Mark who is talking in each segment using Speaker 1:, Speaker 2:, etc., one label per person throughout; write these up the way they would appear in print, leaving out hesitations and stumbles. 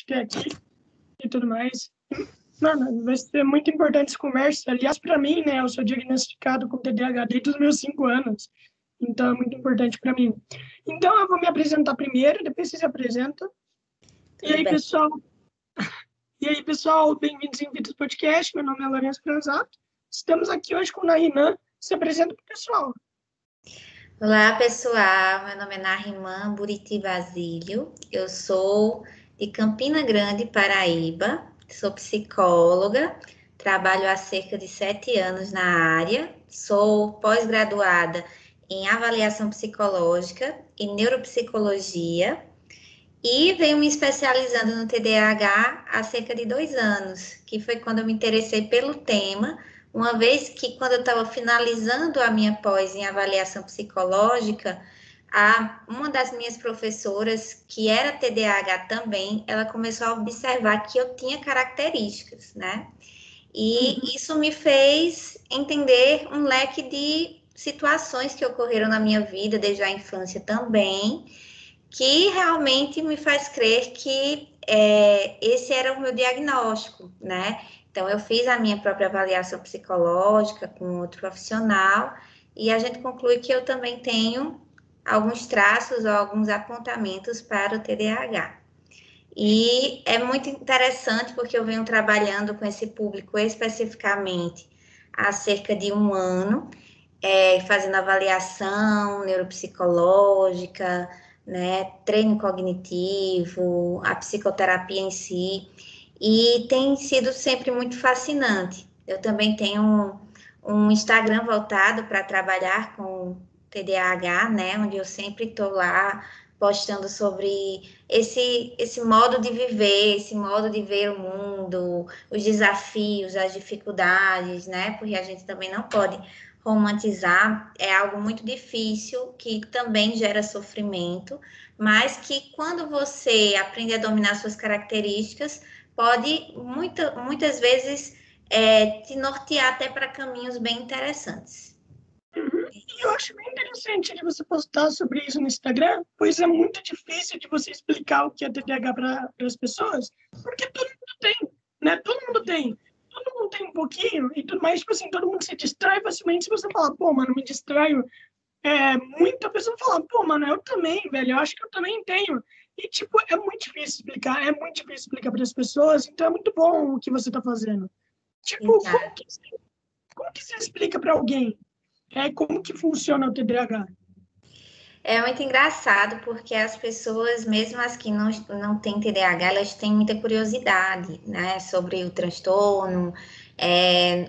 Speaker 1: que é aqui e tudo mais. Mano, vai ser muito importante essa conversa. Aliás, para mim, né, eu sou diagnosticado com TDAH desde os meus 5 anos. Então, é muito importante para mim. Então, eu vou me apresentar primeiro, depois você se apresenta. E aí, pessoal? E aí, pessoal, bem-vindos em Vidas Podcast. Meu nome é Lourenço Franzato. Estamos aqui hoje com o Narinan. Se apresenta para o pessoal.
Speaker 2: Olá, pessoal. Meu nome é Nariman Buriti Basílio. Eu sou de Campina Grande, Paraíba. Sou psicóloga. Trabalho há cerca de 7 anos na área. Sou pós-graduada em avaliação psicológica e neuropsicologia. E venho me especializando no TDAH há cerca de 2 anos, que foi quando eu me interessei pelo tema, uma vez que quando eu estava finalizando a minha pós em avaliação psicológica, uma das minhas professoras, que era TDAH também, ela começou a observar que eu tinha características, né? E isso me fez entender um leque de situações que ocorreram na minha vida, desde a infância também, que realmente me faz crer que esse era o meu diagnóstico, né? Então, eu fiz a minha própria avaliação psicológica com outro profissional e a gente conclui que eu também tenho alguns traços ou alguns apontamentos para o TDAH. E é muito interessante porque eu venho trabalhando com esse público especificamente há cerca de 1 ano, fazendo avaliação neuropsicológica, né, treino cognitivo, a psicoterapia em si, e tem sido sempre muito fascinante. Eu também tenho um Instagram voltado para trabalhar com TDAH, né, onde eu sempre estou lá postando sobre esse modo de viver, esse modo de ver o mundo, os desafios, as dificuldades, né, porque a gente também não pode romantizar, é algo muito difícil, que também gera sofrimento, mas que quando você aprende a dominar suas características, pode muitas vezes te nortear até para caminhos bem interessantes.
Speaker 1: E eu acho bem interessante de você postar sobre isso no Instagram, pois é muito difícil de você explicar o que é TDAH para as pessoas, porque todo mundo tem, né? Todo mundo tem. Todo mundo tem um pouquinho e tudo mais, tipo assim, todo mundo se distrai facilmente. Se você falar, pô, mano, me distraio, muita pessoa fala, pô, mano, eu também, velho, eu acho que eu também tenho. E, tipo, é muito difícil explicar, para as pessoas, então é muito bom o que você tá fazendo. Tipo, como que você explica para alguém? Como que funciona o TDAH?
Speaker 2: É muito engraçado porque as pessoas, mesmo as que não têm TDAH, elas têm muita curiosidade, né, sobre o transtorno.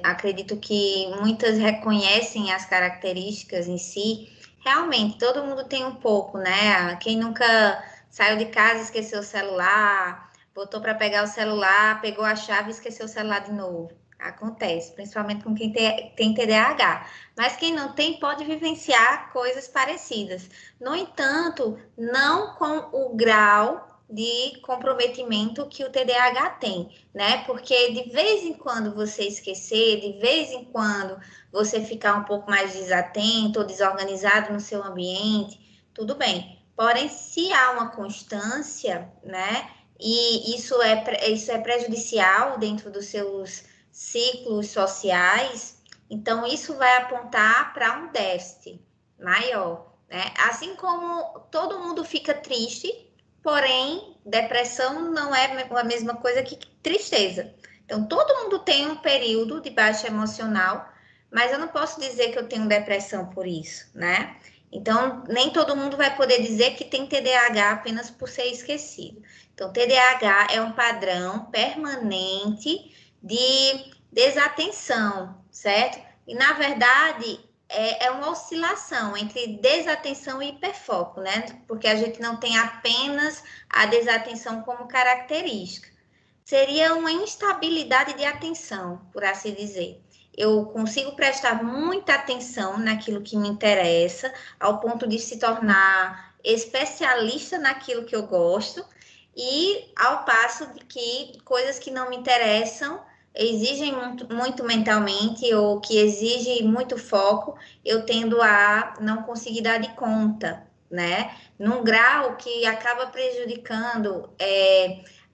Speaker 2: Acredito que muitas reconhecem as características em si. Realmente, todo mundo tem um pouco, né? Quem nunca saiu de casa e esqueceu o celular, botou para pegar o celular, pegou a chave e esqueceu o celular de novo. Acontece, principalmente com quem tem TDAH. Mas quem não tem pode vivenciar coisas parecidas. No entanto, não com o grau de comprometimento que o TDAH tem, né? Porque de vez em quando você esquecer, de vez em quando você ficar um pouco mais desatento ou desorganizado no seu ambiente, tudo bem. Porém, se há uma constância, né? E isso é prejudicial dentro dos seus ciclos sociais, então isso vai apontar para um déficit maior. Né? Assim como todo mundo fica triste, porém, depressão não é a mesma coisa que tristeza. Então, todo mundo tem um período de baixa emocional, mas eu não posso dizer que eu tenho depressão por isso, né? Então, nem todo mundo vai poder dizer que tem TDAH apenas por ser esquecido. Então, TDAH é um padrão permanente de desatenção, certo? E, na verdade, é uma oscilação entre desatenção e hiperfoco, né? Porque a gente não tem apenas a desatenção como característica. Seria uma instabilidade de atenção, por assim dizer. Eu consigo prestar muita atenção naquilo que me interessa, ao ponto de se tornar especialista naquilo que eu gosto, e ao passo de que coisas que não me interessam exigem muito mentalmente ou que exigem muito foco, eu tendo a não conseguir dar de conta, né? Num grau que acaba prejudicando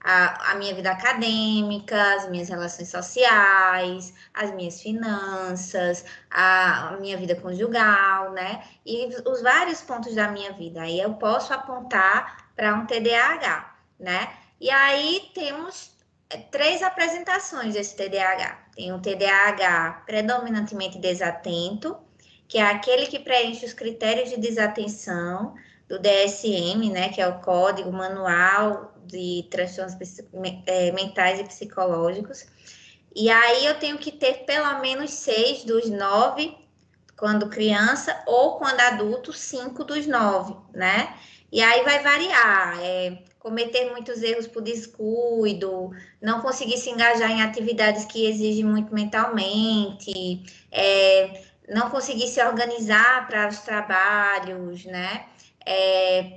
Speaker 2: a minha vida acadêmica, as minhas relações sociais, as minhas finanças, a minha vida conjugal, né? E os vários pontos da minha vida. Aí eu posso apontar para um TDAH, né? E aí temos três apresentações desse TDAH. Tem o TDAH predominantemente desatento, que é aquele que preenche os critérios de desatenção do DSM, né, que é o Código Manual de Transtornos Mentais e Psicológicos. E aí eu tenho que ter pelo menos 6 dos 9 quando criança, ou quando adulto, 5 dos 9, né? E aí vai variar, cometer muitos erros por descuido, não conseguir se engajar em atividades que exigem muito mentalmente, não conseguir se organizar para os trabalhos, né?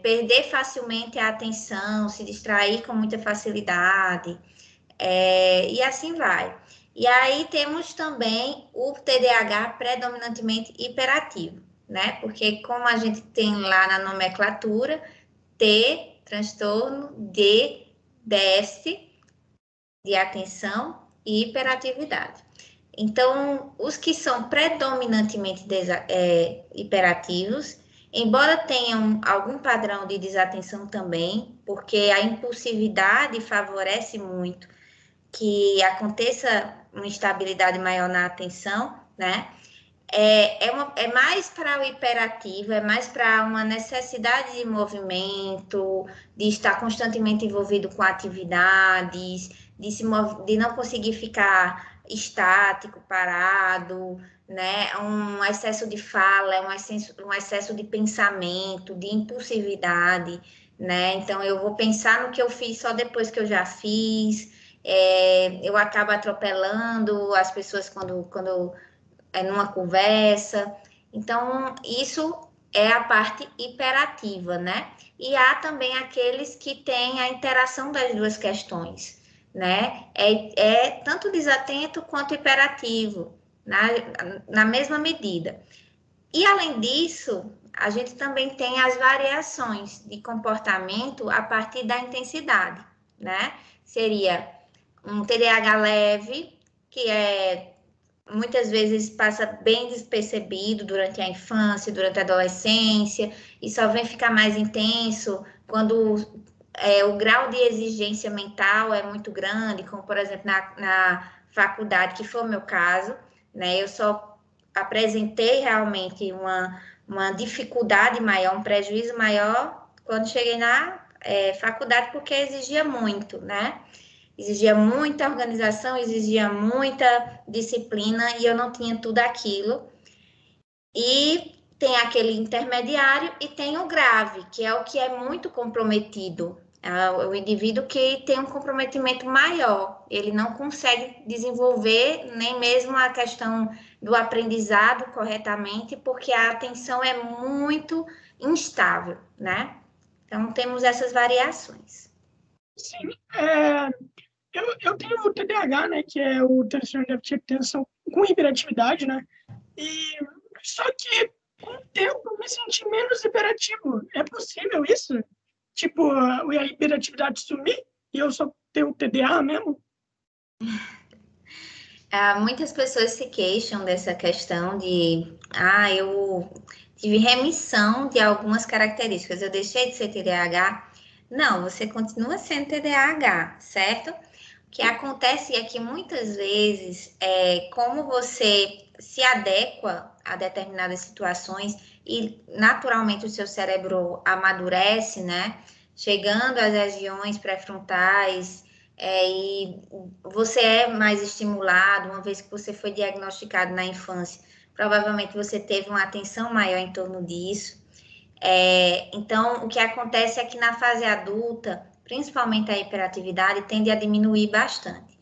Speaker 2: Perder facilmente a atenção, se distrair com muita facilidade, e assim vai. E aí temos também o TDAH predominantemente hiperativo, né? Porque como a gente tem lá na nomenclatura, T, transtorno, D, déficit de atenção e hiperatividade. Então, os que são predominantemente hiperativos, embora tenham algum padrão de desatenção também, porque a impulsividade favorece muito que aconteça uma instabilidade maior na atenção, né? É mais para o hiperativo, é mais para uma necessidade de movimento, de estar constantemente envolvido com atividades, de não conseguir ficar estático, parado, né? Um excesso de fala, um excesso de pensamento, de impulsividade, né? Então, eu vou pensar no que eu fiz só depois que eu já fiz, eu acabo atropelando as pessoas quando numa conversa. Então, isso é a parte hiperativa, né? E há também aqueles que têm a interação das duas questões, né? É tanto desatento quanto hiperativo, na mesma medida. E, além disso, a gente também tem as variações de comportamento a partir da intensidade, né? Seria um TDAH leve, que muitas vezes passa bem despercebido durante a infância, durante a adolescência, e só vem ficar mais intenso quando o grau de exigência mental é muito grande, como, por exemplo, na faculdade, que foi o meu caso, né? Eu só apresentei realmente uma dificuldade maior, um prejuízo maior quando cheguei na faculdade, porque exigia muito, né? Exigia muita organização, exigia muita disciplina e eu não tinha tudo aquilo. E tem aquele intermediário e tem o grave, que é o que é muito comprometido. É o indivíduo que tem um comprometimento maior, ele não consegue desenvolver nem mesmo a questão do aprendizado corretamente, porque a atenção é muito instável, né? Então, temos essas variações.
Speaker 1: Sim, eu tenho o TDAH, né, que é o transtorno de déficit de atenção com hiperatividade, né, e só que com o tempo eu me senti menos hiperativo. É possível isso? Tipo, a hiperatividade sumir e eu só ter o TDAH mesmo?
Speaker 2: Muitas pessoas se queixam dessa questão de, eu tive remissão de algumas características, eu deixei de ser TDAH. Não, você continua sendo TDAH, certo? O que acontece é que muitas vezes, como você se adequa a determinadas situações e naturalmente o seu cérebro amadurece, né? Chegando às regiões pré-frontais, e você é mais estimulado, uma vez que você foi diagnosticado na infância, provavelmente você teve uma atenção maior em torno disso. Então, o que acontece é que na fase adulta, principalmente a hiperatividade, tende a diminuir bastante.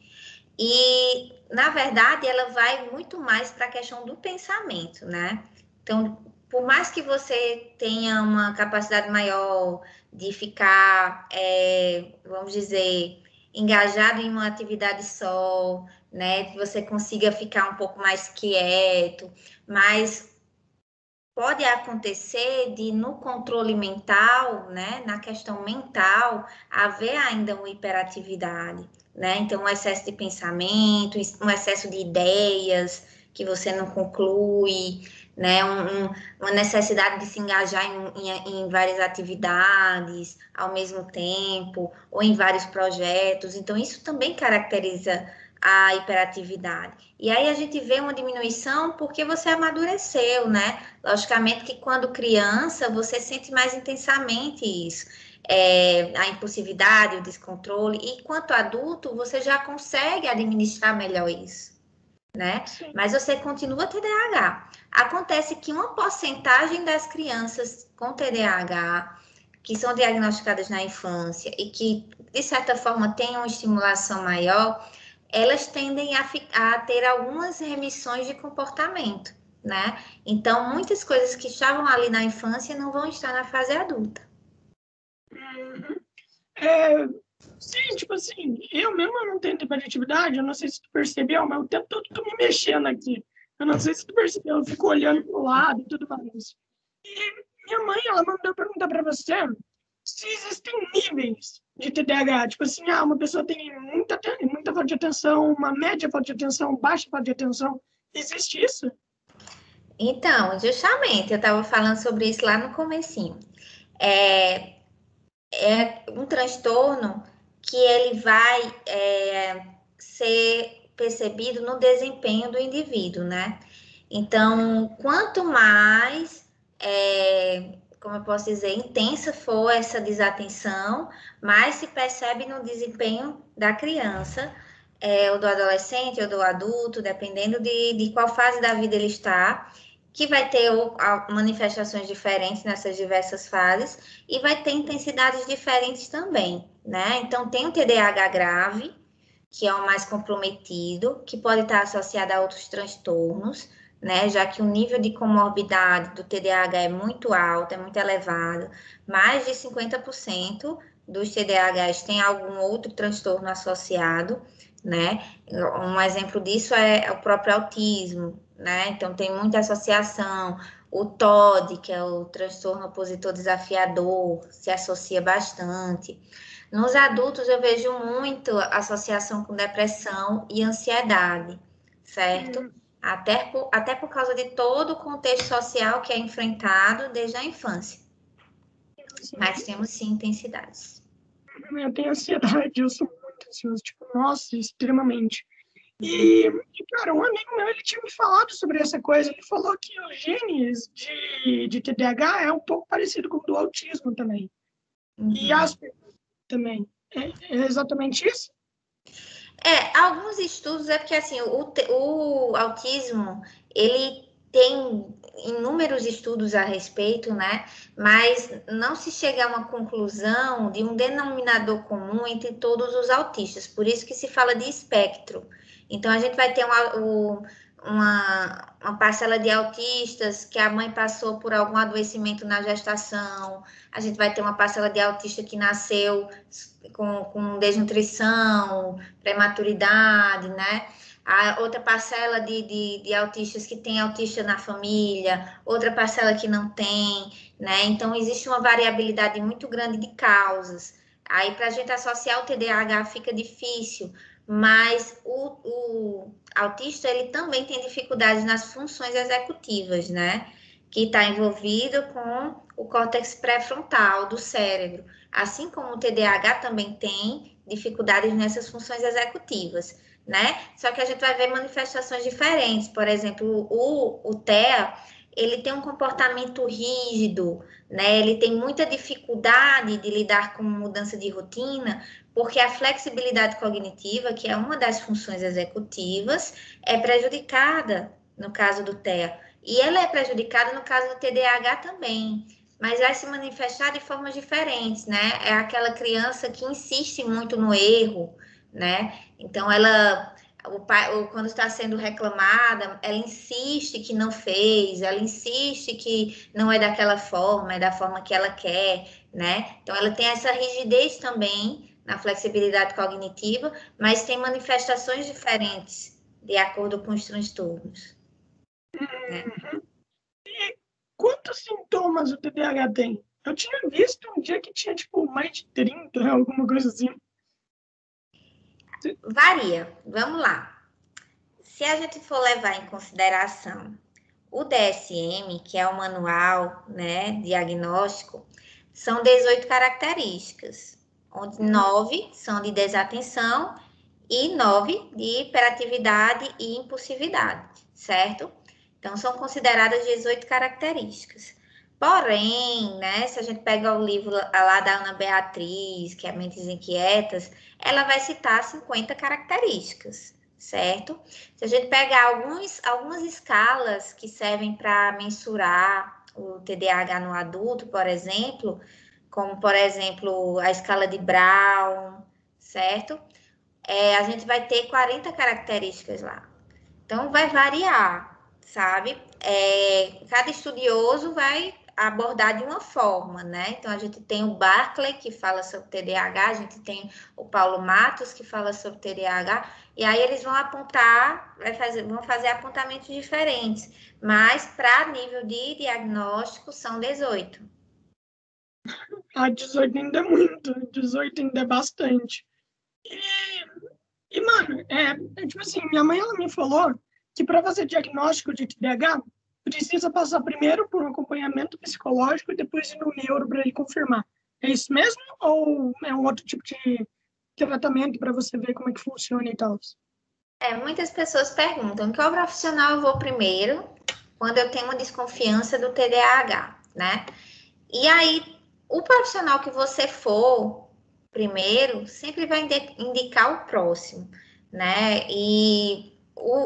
Speaker 2: E, na verdade, ela vai muito mais para a questão do pensamento, né? Então, por mais que você tenha uma capacidade maior de ficar, vamos dizer, engajado em uma atividade só, né? Que você consiga ficar um pouco mais quieto, mas pode acontecer de, no controle mental, né, na questão mental, haver ainda uma hiperatividade, né? Então, um excesso de pensamento, um excesso de ideias que você não conclui, né? Uma necessidade de se engajar em várias atividades ao mesmo tempo, ou em vários projetos. Então, isso também caracteriza a hiperatividade. E aí a gente vê uma diminuição porque você amadureceu, né? Logicamente que quando criança, você sente mais intensamente isso. A impulsividade, o descontrole, e quanto adulto, você já consegue administrar melhor isso, né?
Speaker 1: Sim.
Speaker 2: Mas você continua TDAH. Acontece que uma porcentagem das crianças com TDAH, que são diagnosticadas na infância e que, de certa forma, têm uma estimulação maior, elas tendem a ter algumas remissões de comportamento, né? Então, muitas coisas que estavam ali na infância não vão estar na fase adulta.
Speaker 1: Sim, tipo assim, eu mesmo não tenho hiperatividade, eu não sei se tu percebeu, mas o tempo todo tô me mexendo aqui. Eu não sei se tu percebeu, eu fico olhando pro lado e tudo mais. E minha mãe, ela mandou perguntar para você se existem níveis de TDAH. Tipo assim, uma pessoa tem muita falta de atenção, uma média falta de atenção, baixa falta de atenção. Existe isso?
Speaker 2: Então, justamente, eu estava falando sobre isso lá no comecinho. É um transtorno que ele vai ser percebido no desempenho do indivíduo, né? Então, quanto mais, como eu posso dizer, intensa for essa desatenção, mais se percebe no desempenho da criança, ou do adolescente, ou do adulto, dependendo de qual fase da vida ele está, que vai ter manifestações diferentes nessas diversas fases e vai ter intensidades diferentes também, né? Então, tem o TDAH grave, que é o mais comprometido, que pode estar associado a outros transtornos, né? Já que o nível de comorbidade do TDAH é muito alto, é muito elevado. Mais de 50% dos TDAHs tem algum outro transtorno associado, né? Um exemplo disso é o próprio autismo, né? Então, tem muita associação. O TOD, que é o transtorno opositor desafiador, se associa bastante. Nos adultos, eu vejo muito associação com depressão e ansiedade, certo? Até por causa de todo o contexto social que é enfrentado desde a infância. Mas temos sim intensidades.
Speaker 1: Eu tenho ansiedade, eu sou muito ansioso, tipo, nossa, extremamente. E, cara, um amigo meu, ele tinha me falado sobre essa coisa, ele falou que os genes de TDAH é um pouco parecido com o do autismo também. E Asperger também. É exatamente isso?
Speaker 2: Alguns estudos é porque assim, o autismo, ele tem inúmeros estudos a respeito, né? Mas não se chega a uma conclusão de um denominador comum entre todos os autistas. Por isso que se fala de espectro. Então, a gente vai ter uma parcela de autistas que a mãe passou por algum adoecimento na gestação. A gente vai ter uma parcela de autista que nasceu com desnutrição, prematuridade, né? A outra parcela de autistas que tem autista na família, outra parcela que não tem, né? Então, existe uma variabilidade muito grande de causas. Aí, para a gente associar o TDAH fica difícil, mas o autista, ele também tem dificuldades nas funções executivas, né? Que está envolvido com o córtex pré-frontal do cérebro. Assim como o TDAH também tem dificuldades nessas funções executivas, né? Só que a gente vai ver manifestações diferentes. Por exemplo, o TEA, ele tem um comportamento rígido, né? Ele tem muita dificuldade de lidar com mudança de rotina, porque a flexibilidade cognitiva, que é uma das funções executivas, é prejudicada no caso do TEA. E ela é prejudicada no caso do TDAH também, mas vai se manifestar de formas diferentes, né? É aquela criança que insiste muito no erro, né? Então, quando está sendo reclamada, ela insiste que não fez, ela insiste que não é daquela forma, é da forma que ela quer, né? Então, ela tem essa rigidez também na flexibilidade cognitiva, mas tem manifestações diferentes de acordo com os transtornos. Né?
Speaker 1: Quando quantos sintomas o TDAH tem? Eu tinha visto um dia que tinha, tipo, mais de 30, alguma coisa assim.
Speaker 2: Varia. Vamos lá. Se a gente for levar em consideração o DSM, que é o manual, né, diagnóstico, são 18 características, onde 9 são de desatenção e 9 de hiperatividade e impulsividade, certo? Então, são consideradas 18 características. Porém, né, se a gente pega o livro lá da Ana Beatriz, que é Mentes Inquietas, ela vai citar 50 características, certo? Se a gente pegar algumas escalas que servem para mensurar o TDAH no adulto, por exemplo, como, por exemplo, a escala de Brown, certo? A gente vai ter 40 características lá. Então, vai variar, sabe? Cada estudioso vai abordar de uma forma, né? Então, a gente tem o Barclay, que fala sobre TDAH, a gente tem o Paulo Matos, que fala sobre TDAH, e aí eles vão apontar, vão fazer apontamentos diferentes, mas para nível de diagnóstico são 18.
Speaker 1: Ah, 18 ainda é muito, 18 ainda é bastante. Mano, tipo assim, minha mãe, ela me falou que para fazer diagnóstico de TDAH, precisa passar primeiro por um acompanhamento psicológico e depois ir no neuro para ele confirmar. É isso mesmo? Ou é um outro tipo de tratamento para você ver como é que funciona e tal?
Speaker 2: Muitas pessoas perguntam qual profissional eu vou primeiro quando eu tenho uma desconfiança do TDAH, né? E aí, o profissional que você for primeiro sempre vai indicar o próximo, né? E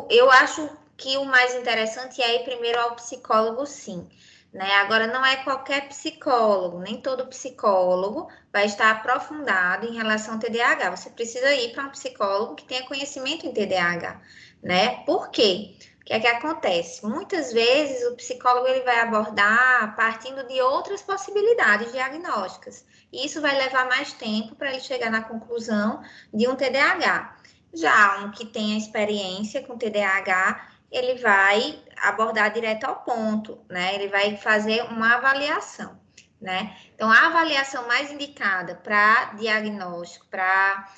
Speaker 2: eu acho que o mais interessante é ir primeiro ao psicólogo, sim. Né? Agora, não é qualquer psicólogo, nem todo psicólogo vai estar aprofundado em relação ao TDAH. Você precisa ir para um psicólogo que tenha conhecimento em TDAH, né? Por quê? O que é que acontece? Muitas vezes o psicólogo ele vai abordar partindo de outras possibilidades diagnósticas. E isso vai levar mais tempo para ele chegar na conclusão de um TDAH. Já um que tenha experiência com TDAH, ele vai abordar direto ao ponto, né? Ele vai fazer uma avaliação, né? Então, a avaliação mais indicada para diagnóstico, para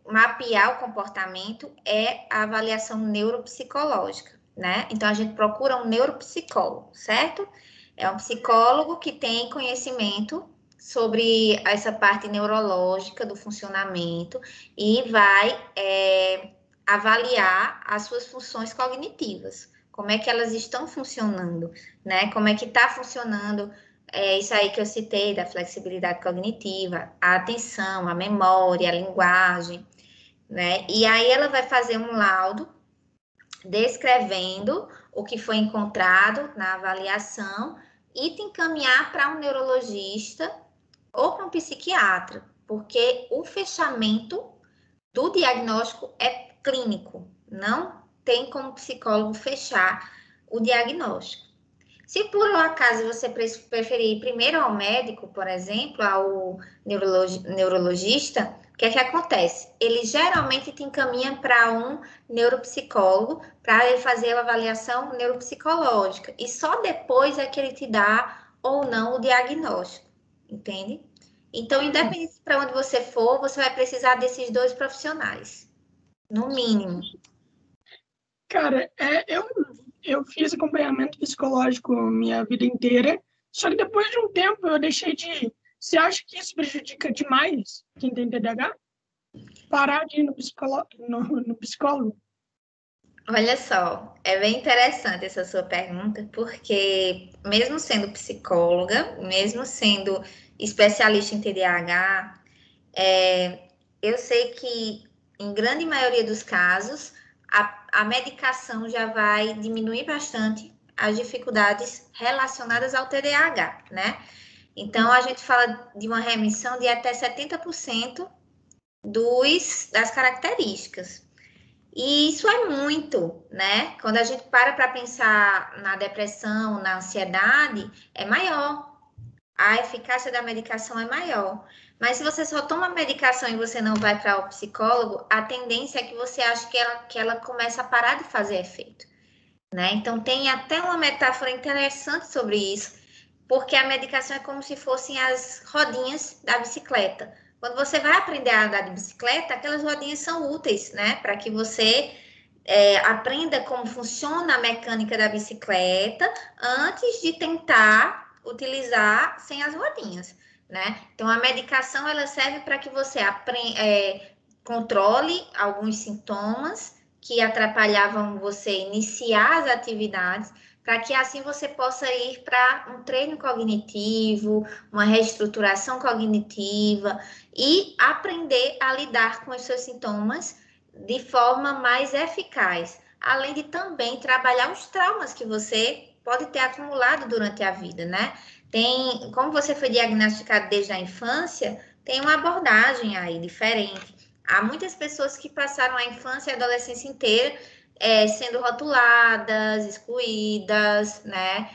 Speaker 2: mapear o comportamento é a avaliação neuropsicológica, né? Então, a gente procura um neuropsicólogo, certo? É um psicólogo que tem conhecimento sobre essa parte neurológica do funcionamento e vai avaliar as suas funções cognitivas, como é que elas estão funcionando, né? Como é que está funcionando isso aí que eu citei, da flexibilidade cognitiva, a atenção, a memória, a linguagem, né? E aí ela vai fazer um laudo descrevendo o que foi encontrado na avaliação e te encaminhar para um neurologista ou para um psiquiatra, porque o fechamento do diagnóstico é clínico, não tem como psicólogo fechar o diagnóstico. Se por um acaso você preferir ir primeiro ao médico, por exemplo, ao neurologista, o que é que acontece? Ele geralmente te encaminha para um neuropsicólogo para ele fazer a avaliação neuropsicológica e só depois é que ele te dá ou não o diagnóstico, entende? Então, independente para onde você for, você vai precisar desses dois profissionais, no mínimo.
Speaker 1: Cara, eu fiz acompanhamento psicológico minha vida inteira, só que depois de um tempo eu deixei de ir. Você acha que isso prejudica demais quem tem TDAH? Parar de ir no psicólogo?
Speaker 2: Olha só, é bem interessante essa sua pergunta, porque mesmo sendo psicóloga, mesmo sendo especialista em TDAH, eu sei que em grande maioria dos casos a medicação já vai diminuir bastante as dificuldades relacionadas ao TDAH, né? Então a gente fala de uma remissão de até 70% das características. E isso é muito, né? Quando a gente para pensar na depressão, na ansiedade, é maior. A eficácia da medicação é maior. Mas se você só toma medicação e você não vai para o psicólogo, a tendência é que você ache que ela começa a parar de fazer efeito. né? Então, tem até uma metáfora interessante sobre isso, porque a medicação é como se fossem as rodinhas da bicicleta. Quando você vai aprender a andar de bicicleta, aquelas rodinhas são úteis, né? Para que você aprenda como funciona a mecânica da bicicleta antes de tentar utilizar sem as rodinhas, né? Então, a medicação ela serve para que você controle alguns sintomas que atrapalhavam você iniciar as atividades, para que assim você possa ir para um treino cognitivo, uma reestruturação cognitiva e aprender a lidar com os seus sintomas de forma mais eficaz, além de também trabalhar os traumas que você pode ter acumulado durante a vida, né? Tem, como você foi diagnosticado desde a infância, tem uma abordagem aí diferente. Há muitas pessoas que passaram a infância e a adolescência inteira sendo rotuladas, excluídas, né?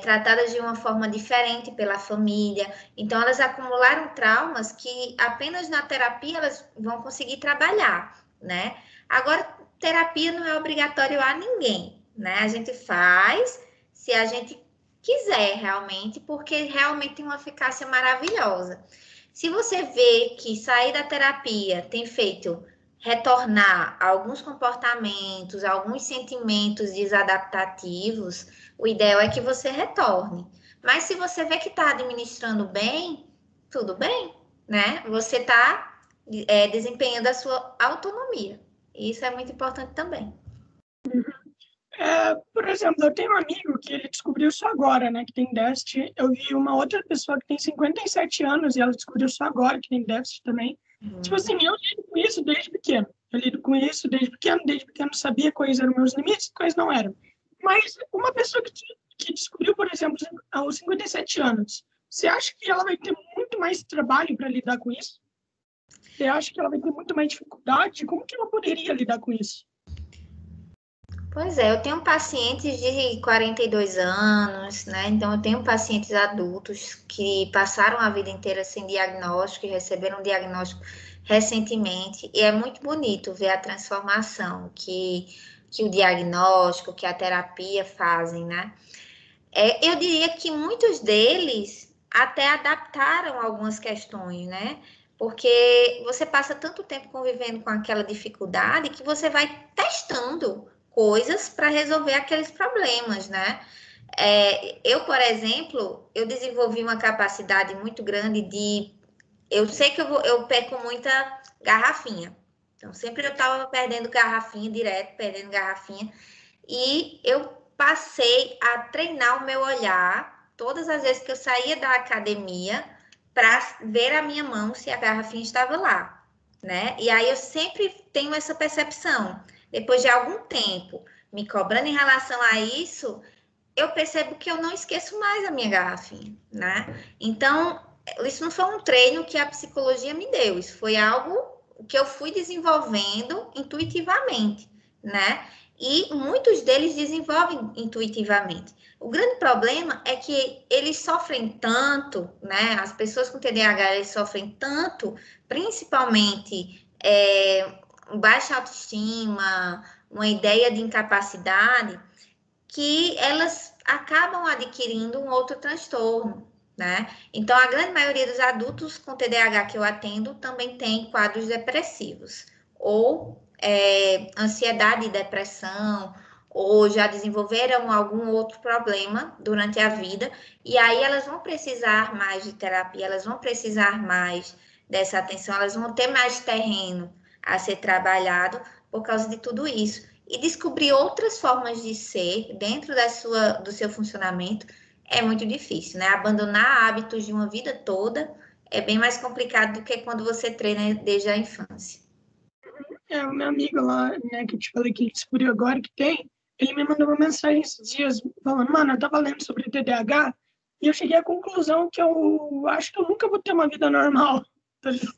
Speaker 2: Tratadas de uma forma diferente pela família. Então, elas acumularam traumas que apenas na terapia elas vão conseguir trabalhar, né? Agora, terapia não é obrigatório a ninguém, né? A gente faz se a gente quiser realmente, porque realmente tem uma eficácia maravilhosa. Se você vê que sair da terapia tem feito retornar alguns comportamentos, alguns sentimentos desadaptativos, o ideal é que você retorne. Mas se você vê que está administrando bem, tudo bem, né? Você está desempenhando a sua autonomia. Isso é muito importante também.
Speaker 1: Por exemplo, eu tenho um amigo que ele descobriu isso agora, né, que tem déficit. Eu vi uma outra pessoa que tem 57 anos e ela descobriu isso agora, que tem déficit também. Tipo assim, eu lido com isso desde pequeno. Eu lido com isso desde pequeno sabia quais eram meus limites e quais não eram. Mas uma pessoa que descobriu, por exemplo, aos 57 anos, você acha que ela vai ter muito mais trabalho para lidar com isso? Você acha que ela vai ter muito mais dificuldade? Como que ela poderia lidar com isso?
Speaker 2: Pois é, eu tenho pacientes de 42 anos, né? Então, eu tenho pacientes adultos que passaram a vida inteira sem diagnóstico e receberam um diagnóstico recentemente. E é muito bonito ver a transformação que o diagnóstico, que a terapia fazem, né? Eu diria que muitos deles até adaptaram algumas questões, né? Porque você passa tanto tempo convivendo com aquela dificuldade que você vai testando coisas para resolver aqueles problemas, né? Eu, por exemplo, eu desenvolvi uma capacidade muito grande de. Eu sei que eu perco muita garrafinha. Então, sempre eu estava perdendo garrafinha direto, perdendo garrafinha. E eu passei a treinar o meu olhar todas as vezes que eu saía da academia para ver a minha mão se a garrafinha estava lá, né? E aí eu sempre tenho essa percepção. Depois de algum tempo me cobrando em relação a isso, eu percebo que eu não esqueço mais a minha garrafinha, né? Então, isso não foi um treino que a psicologia me deu, isso foi algo que eu fui desenvolvendo intuitivamente, né? E muitos deles desenvolvem intuitivamente. O grande problema é que eles sofrem tanto, né? As pessoas com TDAH eles sofrem tanto, principalmente baixa autoestima, uma ideia de incapacidade, que elas acabam adquirindo um outro transtorno, né? Então, a grande maioria dos adultos com TDAH que eu atendo também tem quadros depressivos, ou ansiedade e depressão, ou já desenvolveram algum outro problema durante a vida, e aí elas vão precisar mais de terapia, elas vão precisar mais dessa atenção, elas vão ter mais terreno a ser trabalhado por causa de tudo isso. E descobrir outras formas de ser dentro do seu funcionamento é muito difícil, né? Abandonar hábitos de uma vida toda é bem mais complicado do que quando você treina desde a infância.
Speaker 1: O meu amigo lá, né, que eu te falei que ele descobriu agora que tem, ele me mandou uma mensagem esses dias falando, mano, eu tava lendo sobre TDAH e eu cheguei à conclusão que eu acho que eu nunca vou ter uma vida normal. Tá ligado?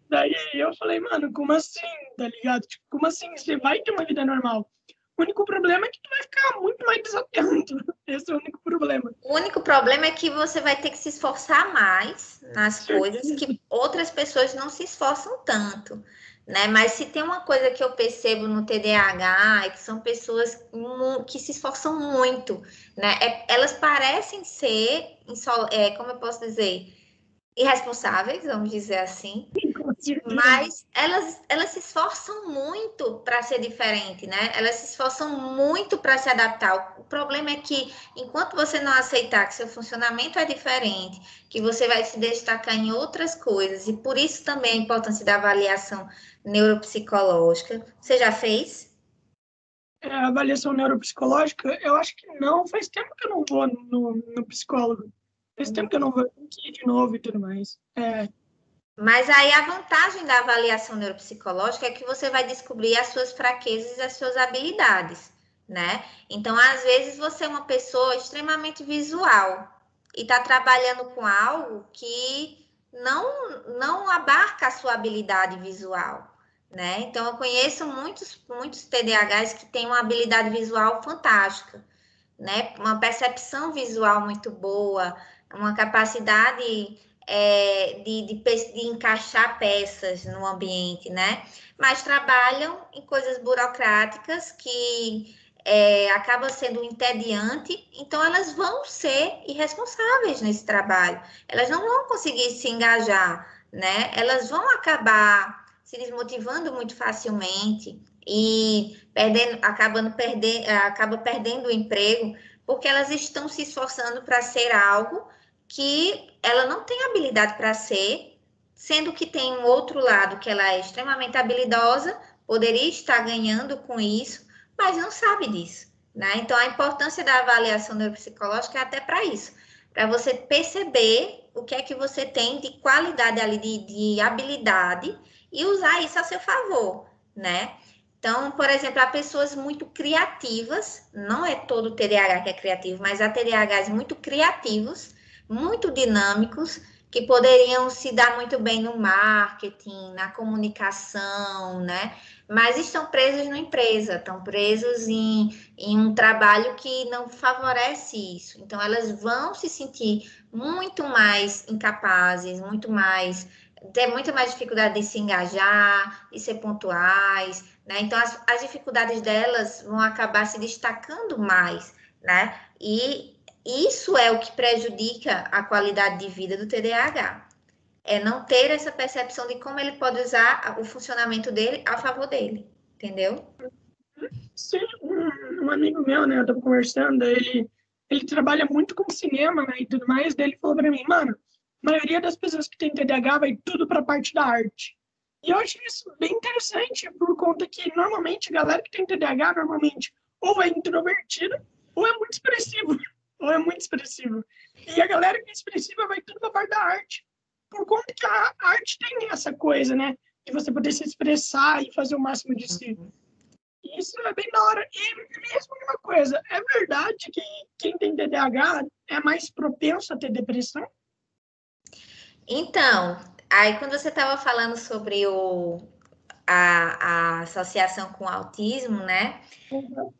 Speaker 1: Daí eu falei, mano, como assim, tá ligado? Tipo, como assim? Você vai ter uma vida normal. O único problema é que tu vai ficar muito mais desatento. Esse é o único problema.
Speaker 2: O único problema é que você vai ter que se esforçar mais nas coisas que outras pessoas não se esforçam tanto, né? Mas se tem uma coisa que eu percebo no TDAH é que são pessoas que se esforçam muito, né? Elas parecem ser, como eu posso dizer, irresponsáveis, vamos dizer assim,
Speaker 1: Com certeza.
Speaker 2: mas elas se esforçam muito para ser diferente, né? Elas se esforçam muito para se adaptar. O problema é que, enquanto você não aceitar que seu funcionamento é diferente, que você vai se destacar em outras coisas, e por isso também a importância da avaliação neuropsicológica. Você já fez?
Speaker 1: Avaliação neuropsicológica, eu acho que não. Faz tempo que eu não vou no psicólogo. Faz tempo que eu não vou aqui de novo e tudo mais.
Speaker 2: Mas aí a vantagem da avaliação neuropsicológica é que você vai descobrir as suas fraquezas e as suas habilidades, né? Então, às vezes, você é uma pessoa extremamente visual e está trabalhando com algo que não abarca a sua habilidade visual, né? Então, eu conheço muitos TDAHs que têm uma habilidade visual fantástica, né? Uma percepção visual muito boa, uma capacidade de encaixar peças no ambiente, né? Mas trabalham em coisas burocráticas que acaba sendo entediante, então elas vão ser irresponsáveis nesse trabalho. Elas não vão conseguir se engajar, né? Elas vão acabar se desmotivando muito facilmente e acaba perdendo o emprego, porque elas estão se esforçando para ser algo que ela não tem habilidade para ser, sendo que tem um outro lado que ela é extremamente habilidosa, poderia estar ganhando com isso, mas não sabe disso, né? Então, a importância da avaliação neuropsicológica é até para isso, para você perceber o que é que você tem de qualidade ali, de habilidade, e usar isso a seu favor, né? Então, por exemplo, há pessoas muito criativas, não é todo TDAH que é criativo, mas há TDAHs muito criativos, muito dinâmicos, que poderiam se dar muito bem no marketing, na comunicação, né? Mas estão presos na empresa, estão presos em um trabalho que não favorece isso. Então, elas vão se sentir muito mais incapazes, ter muito mais dificuldade de se engajar, de ser pontuais, né? Então, as dificuldades delas vão acabar se destacando mais, né? E isso é o que prejudica a qualidade de vida do TDAH. É não ter essa percepção de como ele pode usar o funcionamento dele a favor dele, entendeu?
Speaker 1: Sim, um amigo meu, né, eu tava conversando, ele trabalha muito com cinema, né, e tudo mais, daí ele falou pra mim, mano, a maioria das pessoas que tem TDAH vai tudo pra parte da arte. E eu acho isso bem interessante, por conta que, normalmente, a galera que tem TDAH, normalmente, ou é introvertida, ou é muito expressivo, ou é muito expressivo. E a galera que é expressiva vai tudo pra parte da arte, por conta que a arte tem essa coisa, né, de você poder se expressar e fazer o máximo de si. Isso é bem da hora. E me responde uma coisa: é verdade que quem tem TDAH é mais propenso a ter depressão?
Speaker 2: Então, aí quando você estava falando sobre a associação com o autismo, né?
Speaker 1: Uhum.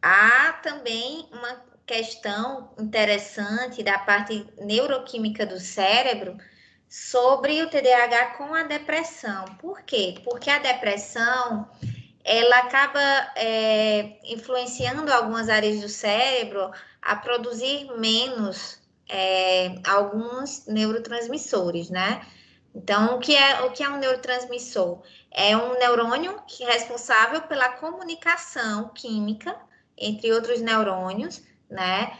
Speaker 2: Há também uma questão interessante da parte neuroquímica do cérebro sobre o TDAH com a depressão. Por quê? Porque a depressão ela acaba influenciando algumas áreas do cérebro a produzir menos alguns neurotransmissores, né? Então, o que é um neurotransmissor? É um neurônio que é responsável pela comunicação química entre outros neurônios, né?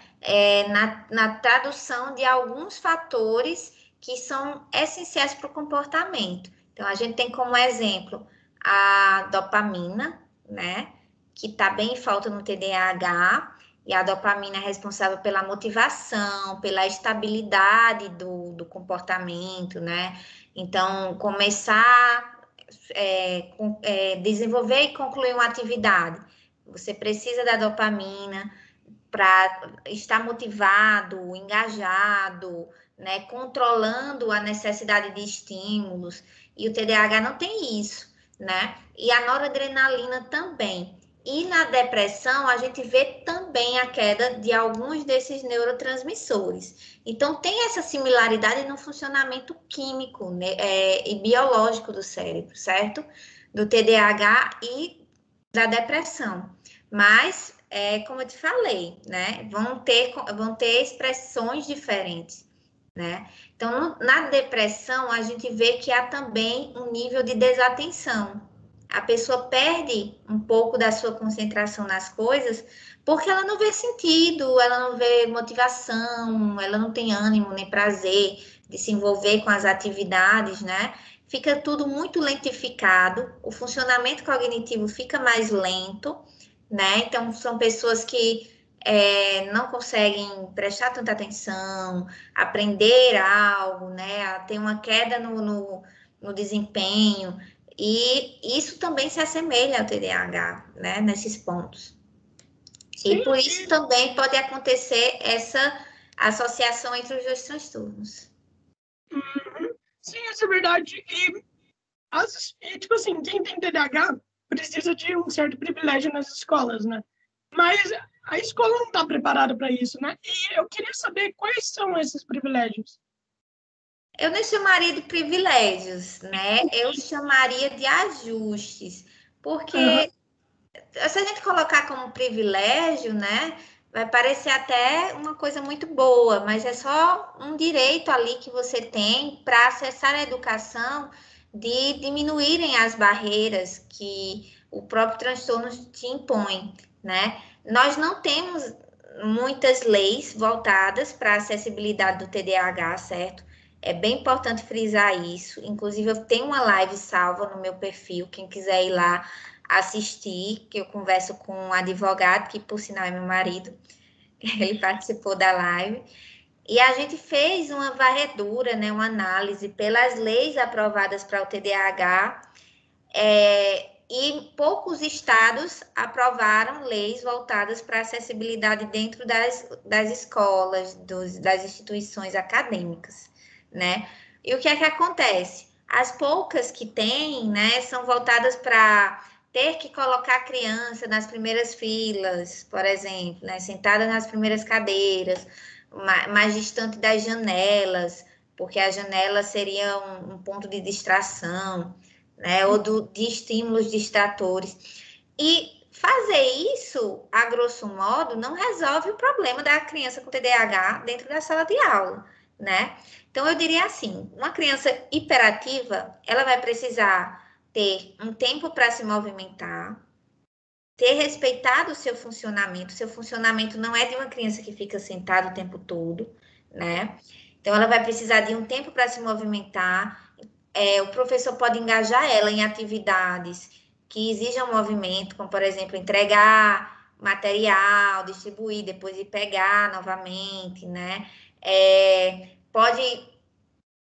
Speaker 2: Na tradução de alguns fatores que são essenciais para o comportamento. Então, a gente tem como exemplo a dopamina, né? Que está bem em falta no TDAH, e a dopamina é responsável pela motivação, pela estabilidade do comportamento, né? Então, começar desenvolver e concluir uma atividade. Você precisa da dopamina para estar motivado, engajado, né? Controlando a necessidade de estímulos. E o TDAH não tem isso, né? E a noradrenalina também. E na depressão, a gente vê também a queda de alguns desses neurotransmissores. Então, tem essa similaridade no funcionamento químico, né, e biológico do cérebro, certo? do TDAH e da depressão. Mas, como eu te falei, né, vão ter expressões diferentes, né? Então, na depressão, a gente vê que há também um nível de desatenção. A pessoa perde um pouco da sua concentração nas coisas porque ela não vê sentido, ela não vê motivação, ela não tem ânimo nem prazer de se envolver com as atividades, né? Fica tudo muito lentificado, o funcionamento cognitivo fica mais lento, né? Então, são pessoas que não conseguem prestar tanta atenção, aprender algo, né? Tem uma queda no desempenho, e isso também se assemelha ao TDAH, né? Nesses pontos.
Speaker 1: Sim,
Speaker 2: E por isso também pode acontecer essa associação entre os dois transtornos.
Speaker 1: sim, isso é verdade. Tipo assim, quem tem TDAH precisa de um certo privilégio nas escolas, né? Mas a escola não está preparada para isso, né? E eu queria saber quais são esses privilégios.
Speaker 2: Eu não chamaria de privilégios, né? Eu chamaria de ajustes,
Speaker 1: Aham,
Speaker 2: porque se a gente colocar como privilégio, né, vai parecer até uma coisa muito boa, mas é só um direito ali que você tem para acessar a educação, de diminuírem as barreiras que o próprio transtorno te impõe, né? Nós não temos muitas leis voltadas para a acessibilidade do TDAH, certo? É bem importante frisar isso. Inclusive, eu tenho uma live salva no meu perfil, quem quiser ir lá assistir, que eu converso com um advogado, que por sinal é meu marido, ele participou da live, e a gente fez uma varredura, né, uma análise pelas leis aprovadas para o TDAH, e poucos estados aprovaram leis voltadas para a acessibilidade dentro das escolas, das instituições acadêmicas, né? E o que é que acontece? As poucas que tem, né, são voltadas para ter que colocar a criança nas primeiras filas, por exemplo, né, sentada nas primeiras cadeiras, mais distante das janelas, porque a janela seria um ponto de distração, né, ou de estímulos distratores. E fazer isso, a grosso modo, não resolve o problema da criança com TDAH dentro da sala de aula, né? Então, eu diria assim, uma criança hiperativa, ela vai precisar ter um tempo para se movimentar, ter respeitado o seu funcionamento. Seu funcionamento não é de uma criança que fica sentada o tempo todo, né? Então, ela vai precisar de um tempo para se movimentar. O professor pode engajar ela em atividades que exijam movimento, como, por exemplo, entregar material, distribuir, depois ir pegar novamente, né? Pode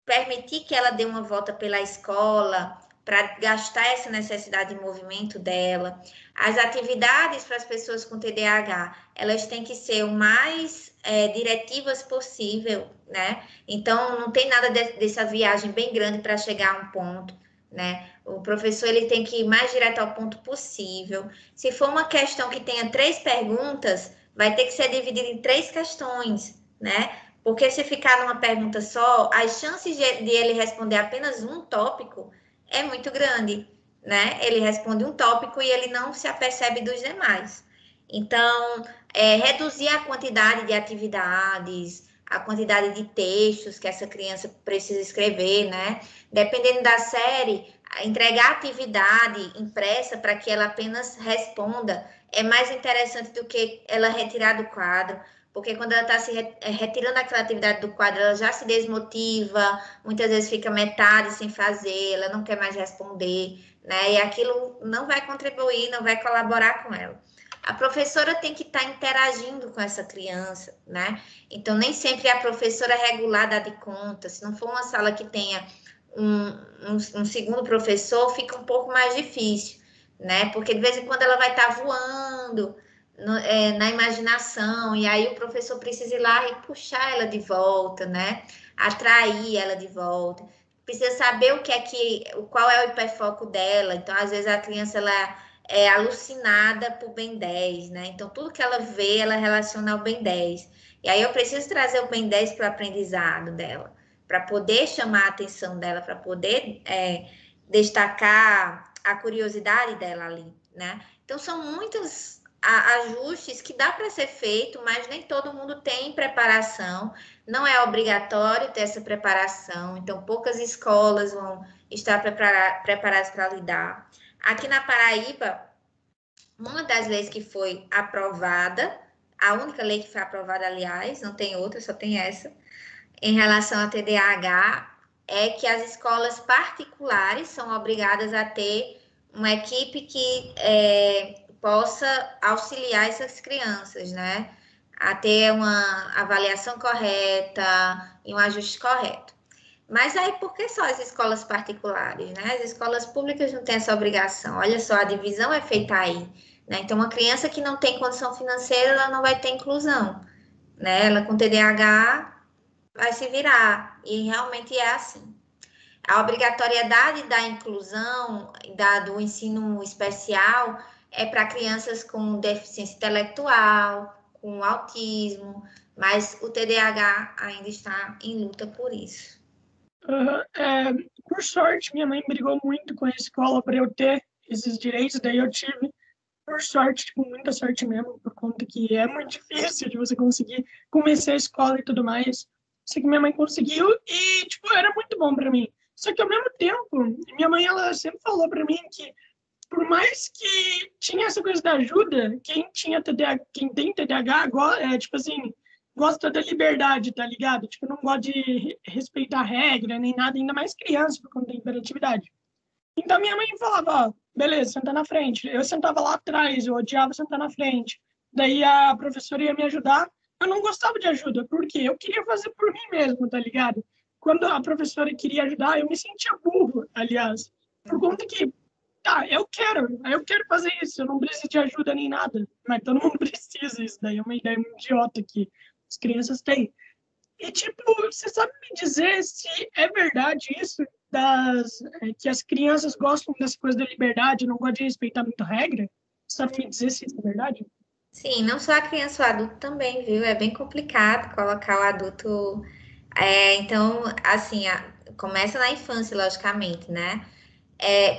Speaker 2: permitir que ela dê uma volta pela escola para gastar essa necessidade de movimento dela. As atividades para as pessoas com TDAH, elas têm que ser o mais diretivas possível, né? Então, não tem nada dessa viagem bem grande para chegar a um ponto, né? O professor ele tem que ir mais direto ao ponto possível. Se for uma questão que tenha 3 perguntas, vai ter que ser dividida em 3 questões, né? Porque se ficar numa pergunta só, as chances de ele responder apenas um tópico é muito grande, né? Ele responde um tópico e ele não se apercebe dos demais. Então, reduzir a quantidade de atividades, a quantidade de textos que essa criança precisa escrever, né? Dependendo da série, entregar atividade impressa para que ela apenas responda é mais interessante do que ela retirar do quadro, porque quando ela está se retirando aquela atividade do quadro, ela já se desmotiva, muitas vezes fica metade sem fazer, ela não quer mais responder, né? E aquilo não vai contribuir, não vai colaborar com ela. A professora tem que estar interagindo com essa criança, né? Então, nem sempre a professora regular dá de conta. Se não for uma sala que tenha um segundo professor, fica um pouco mais difícil, né? Porque de vez em quando ela vai estar voando na imaginação, e aí o professor precisa ir lá e puxar ela de volta, né? Atrair ela de volta. Precisa saber qual é o hiperfoco dela. Então, às vezes, a criança ela é alucinada por Ben 10, né? Então, tudo que ela vê, ela relaciona ao Ben 10. E aí eu preciso trazer o Ben 10 para o aprendizado dela, para poder chamar a atenção dela, para poder destacar a curiosidade dela ali, né? Então, são muitos ajustes que dá para ser feito, mas nem todo mundo tem preparação, não é obrigatório ter essa preparação, então poucas escolas vão estar preparadas para lidar. Aqui na Paraíba, uma das leis que foi aprovada, a única lei que foi aprovada, aliás, não tem outra, só tem essa, em relação ao TDAH, é que as escolas particulares são obrigadas a ter uma equipe que possa auxiliar essas crianças, né? A ter uma avaliação correta e um ajuste correto. Mas aí, por que só as escolas particulares, né? As escolas públicas não têm essa obrigação. Olha só, a divisão é feita aí, né? Então, uma criança que não tem condição financeira, ela não vai ter inclusão, né? Ela com TDAH vai se virar, e realmente é assim. A obrigatoriedade da inclusão, do ensino especial, é para crianças com deficiência intelectual, com autismo, mas o TDAH ainda está em luta por isso.
Speaker 1: Por sorte, minha mãe brigou muito com a escola para eu ter esses direitos, daí eu tive, por sorte, tipo, muita sorte mesmo, por conta que é muito difícil de você conseguir começar a escola e tudo mais. Só que minha mãe conseguiu e, tipo, era muito bom para mim. Só que, ao mesmo tempo, minha mãe, ela sempre falou para mim que, por mais que tinha essa coisa da ajuda, quem tem TDAH agora, tipo assim, gosta da liberdade, tá ligado? Tipo, não gosta de respeitar regra, nem nada, ainda mais criança, por conta da hiperatividade. Então, minha mãe falava, ó, beleza, senta na frente. Eu sentava lá atrás, eu odiava sentar na frente. Daí a professora ia me ajudar. Eu não gostava de ajuda, porque eu queria fazer por mim mesmo, tá ligado? Quando a professora queria ajudar, eu me sentia burro, aliás. Por conta que, tá, eu quero fazer isso, eu não preciso de ajuda nem nada. Mas todo mundo precisa, isso daí é uma ideia muito idiota que as crianças têm. E, tipo, você sabe me dizer se é verdade isso, que as crianças gostam dessa coisa da liberdade, não gostam de respeitar muito a regra? Você sabe me dizer se isso é verdade?
Speaker 2: Sim, não só a criança, o adulto também, viu? É bem complicado colocar o adulto. Então, assim, começa na infância, logicamente, né?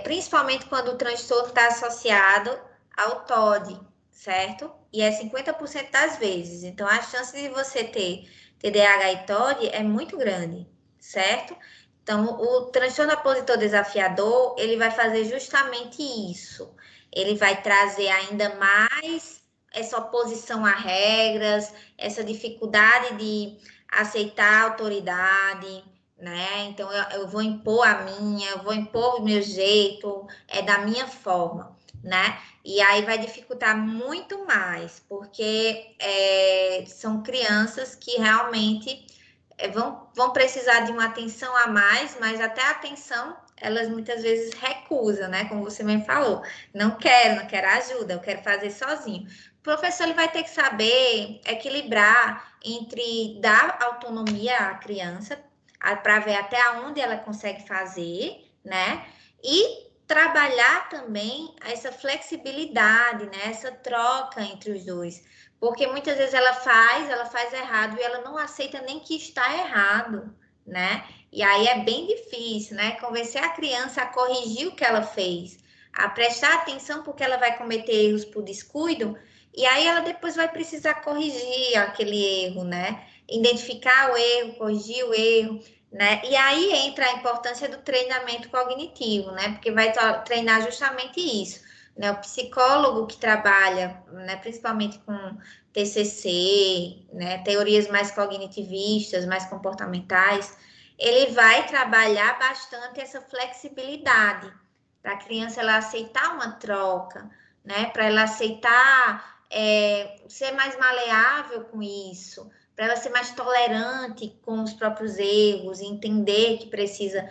Speaker 2: Principalmente quando o transtorno está associado ao TOD, certo? E é 50% das vezes. Então, a chance de você ter TDAH e TOD é muito grande, certo? Então, o transtorno opositor desafiador, ele vai fazer justamente isso. Ele vai trazer ainda mais essa oposição a regras, essa dificuldade de aceitar a autoridade, né? Então, eu vou impor a minha, eu vou impor o meu jeito, é da minha forma, né? E aí vai dificultar muito mais, porque são crianças que realmente vão precisar de uma atenção a mais, mas até a atenção elas muitas vezes recusam, né? Como você me falou, não quero ajuda, eu quero fazer sozinho. O professor ele vai ter que saber equilibrar entre dar autonomia à criança, para ver até onde ela consegue fazer, né? E trabalhar também essa flexibilidade, né? Essa troca entre os dois. Porque muitas vezes ela faz errado e ela não aceita nem que está errado, né? E aí é bem difícil, né? Convencer a criança a corrigir o que ela fez, a prestar atenção porque ela vai cometer erros por descuido, e aí ela depois vai precisar corrigir aquele erro, né? Identificar o erro, corrigir o erro, né? E aí entra a importância do treinamento cognitivo, né? Porque vai treinar justamente isso, né? O psicólogo que trabalha, né, principalmente com TCC, né, teorias mais cognitivistas, mais comportamentais, ele vai trabalhar bastante essa flexibilidade para a criança ela aceitar uma troca, né? Para ela aceitar ser mais maleável com isso, para ela ser mais tolerante com os próprios erros, entender que precisa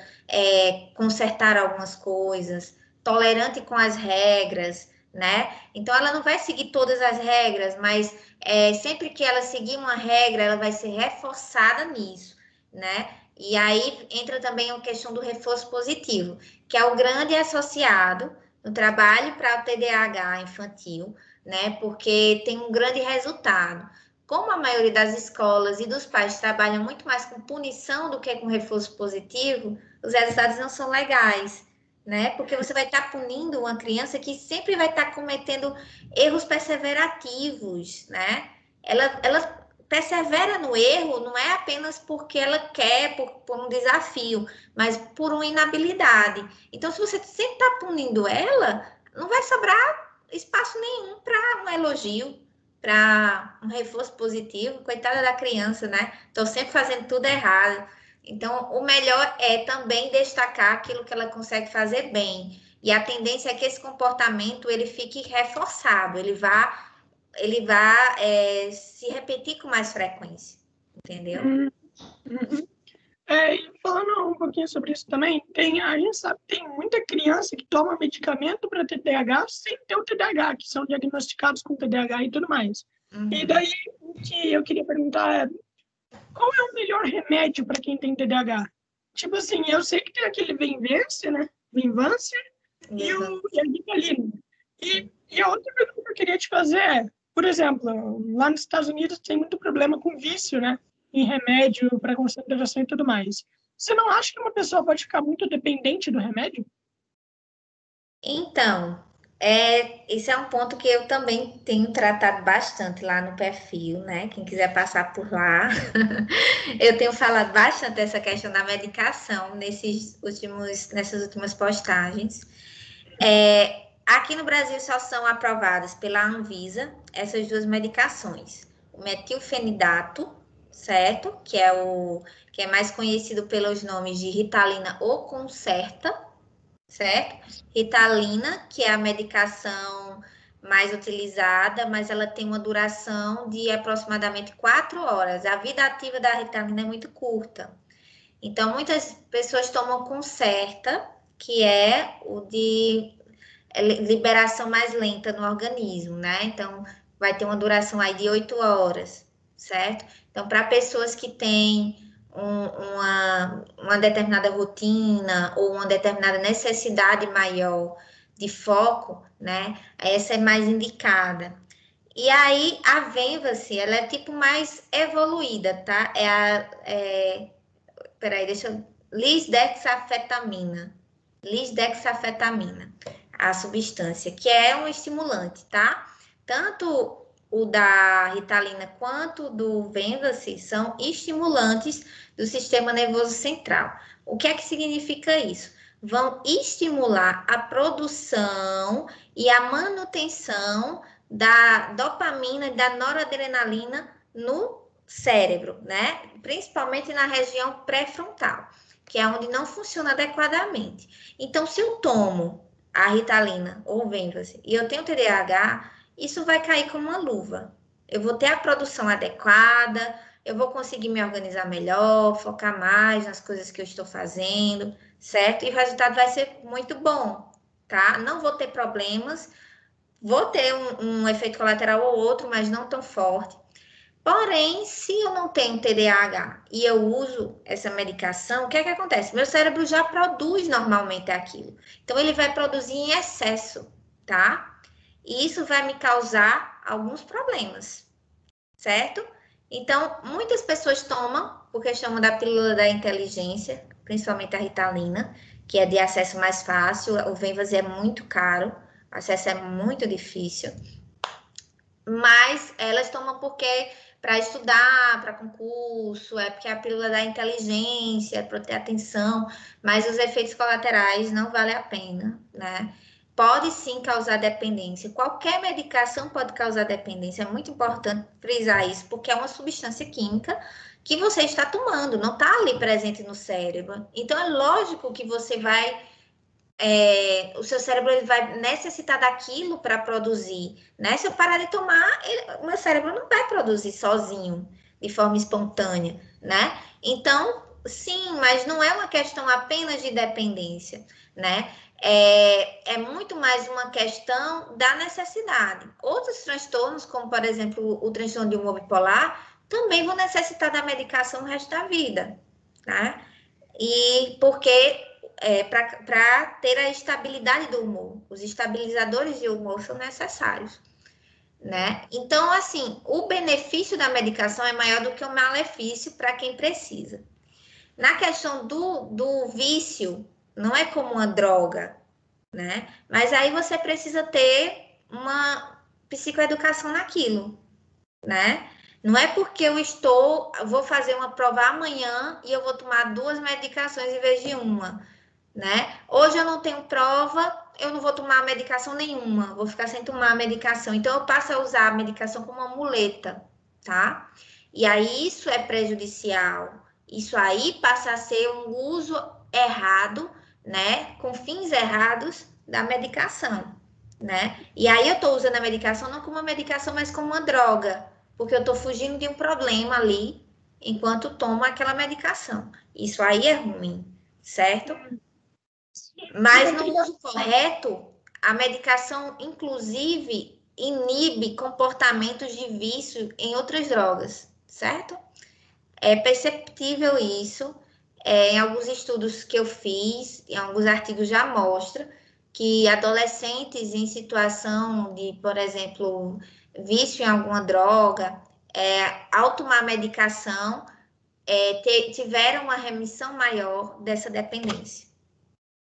Speaker 2: consertar algumas coisas, tolerante com as regras, né? Então ela não vai seguir todas as regras, mas sempre que ela seguir uma regra, ela vai ser reforçada nisso, né? E aí entra também a questão do reforço positivo, que é o grande associado no trabalho para o TDAH infantil, né? Porque tem um grande resultado. Como a maioria das escolas e dos pais trabalham muito mais com punição do que com reforço positivo, os resultados não são legais, né? Porque você vai estar punindo uma criança que sempre vai estar cometendo erros perseverativos, né? Ela persevera no erro não é apenas porque ela quer, por um desafio, mas por uma inabilidade. Então, se você sempre está punindo ela, não vai sobrar espaço nenhum para um elogio, para um reforço positivo. Coitada da criança, né? Estou sempre fazendo tudo errado. Então, o melhor é também destacar aquilo que ela consegue fazer bem. E a tendência é que esse comportamento ele fique reforçado, ele vá se repetir com mais frequência, entendeu?
Speaker 1: Uhum. E falando um pouquinho sobre isso também, a gente sabe que tem muita criança que toma medicamento para TDAH sem ter o TDAH, que são diagnosticados com TDAH e tudo mais. E daí, o que eu queria perguntar é, qual é o melhor remédio para quem tem TDAH? Tipo assim, eu sei que tem aquele Venvance, né? Venvance e a Ritalina. E a outra pergunta que eu queria te fazer é, por exemplo, lá nos Estados Unidos tem muito problema com vício, né? Em remédio para concentração e tudo mais. Você não acha que uma pessoa pode ficar muito dependente do remédio?
Speaker 2: Então, esse é um ponto que eu também tenho tratado bastante lá no perfil, né? Quem quiser passar por lá, eu tenho falado bastante dessa questão da medicação nessas últimas postagens. Aqui no Brasil só são aprovadas pela Anvisa essas duas medicações. O metilfenidato, certo? Que é mais conhecido pelos nomes de Ritalina ou Concerta, certo? Ritalina, que é a medicação mais utilizada, mas ela tem uma duração de aproximadamente 4 horas. A vida ativa da Ritalina é muito curta. Então, muitas pessoas tomam Concerta, que é o de liberação mais lenta no organismo, né? Então, vai ter uma duração aí de 8 horas, certo? Então, para pessoas que têm uma determinada rotina ou uma determinada necessidade maior de foco, né? Essa é mais indicada. E aí, a Venvance, ela é tipo mais evoluída, tá? Peraí, deixa eu... Lisdexafetamina, a substância, que é um estimulante, tá? Tanto o da Ritalina quanto do Venvance são estimulantes do sistema nervoso central. O que é que significa isso? Vão estimular a produção e a manutenção da dopamina e da noradrenalina no cérebro, né? Principalmente na região pré-frontal, que é onde não funciona adequadamente. Então, se eu tomo a Ritalina ou Venvance e eu tenho TDAH, isso vai cair como uma luva. Eu vou ter a produção adequada, eu vou conseguir me organizar melhor, focar mais nas coisas que eu estou fazendo, certo? E o resultado vai ser muito bom, tá? Não vou ter problemas, vou ter um efeito colateral ou outro, mas não tão forte. Porém, se eu não tenho TDAH e eu uso essa medicação, o que é que acontece? Meu cérebro já produz normalmente aquilo. Então, ele vai produzir em excesso, tá? E isso vai me causar alguns problemas, certo? Então, muitas pessoas tomam, porque chamam da pílula da inteligência, principalmente a Ritalina, que é de acesso mais fácil. O Venvance é muito caro, o acesso é muito difícil. Mas elas tomam porque para estudar, para concurso, é porque a pílula da inteligência, para ter atenção, mas os efeitos colaterais não vale a pena, né? Pode sim causar dependência. Qualquer medicação pode causar dependência. É muito importante frisar isso, porque é uma substância química que você está tomando, não está ali presente no cérebro. Então, é lógico que você vai o seu cérebro ele vai necessitar daquilo para produzir, né? Se eu parar de tomar, o meu cérebro não vai produzir sozinho, de forma espontânea, né? Então, sim, mas não é uma questão apenas de dependência, né? É muito mais uma questão da necessidade. Outros transtornos, como por exemplo o transtorno de humor bipolar, também vão necessitar da medicação o resto da vida, né? E porque para ter a estabilidade do humor. Os estabilizadores de humor são necessários, né? Então, assim, o benefício da medicação é maior do que o malefício para quem precisa. Na questão do vício, não é como uma droga, né? Mas aí você precisa ter uma psicoeducação naquilo, né? Não é porque vou fazer uma prova amanhã e eu vou tomar 2 medicações em vez de uma, né? Hoje eu não tenho prova, eu não vou tomar medicação nenhuma, vou ficar sem tomar a medicação. Então eu passo a usar a medicação como uma muleta, tá? E aí isso é prejudicial. Isso aí passa a ser um uso errado, né? Com fins errados da medicação, né? E aí eu tô usando a medicação não como uma medicação, mas como uma droga, porque eu tô fugindo de um problema ali enquanto tomo aquela medicação. Isso aí é ruim, certo? Mas no uso correto, a medicação, inclusive, inibe comportamentos de vício em outras drogas, certo? É perceptível isso. Em alguns estudos que eu fiz, em alguns artigos já mostra que adolescentes em situação de, por exemplo, vício em alguma droga, ao tomar medicação, tiveram uma remissão maior dessa dependência.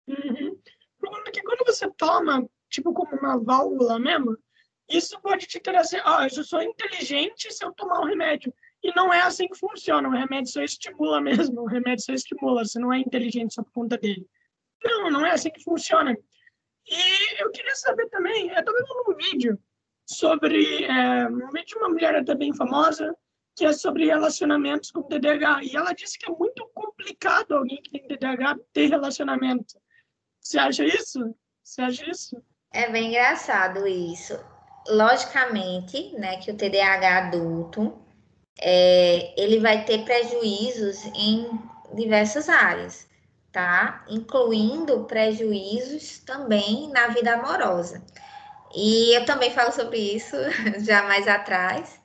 Speaker 1: Uhum. O problema é que quando você toma, tipo, como uma válvula mesmo, isso pode te trazer, eu sou inteligente se eu tomar um remédio. E não é assim que funciona, o remédio só estimula mesmo, o remédio só estimula, você não é inteligente só por conta dele. Não, não é assim que funciona. E eu queria saber também, eu estava vendo um vídeo sobre, um vídeo de uma mulher até bem famosa, que é sobre relacionamentos com TDAH, e ela disse que é muito complicado alguém que tem TDAH ter relacionamento. Você acha isso? Você acha isso?
Speaker 2: É bem engraçado isso. Logicamente, né, que o TDAH adulto, ele vai ter prejuízos em diversas áreas, tá? Incluindo prejuízos também na vida amorosa. E eu também falo sobre isso já mais atrás,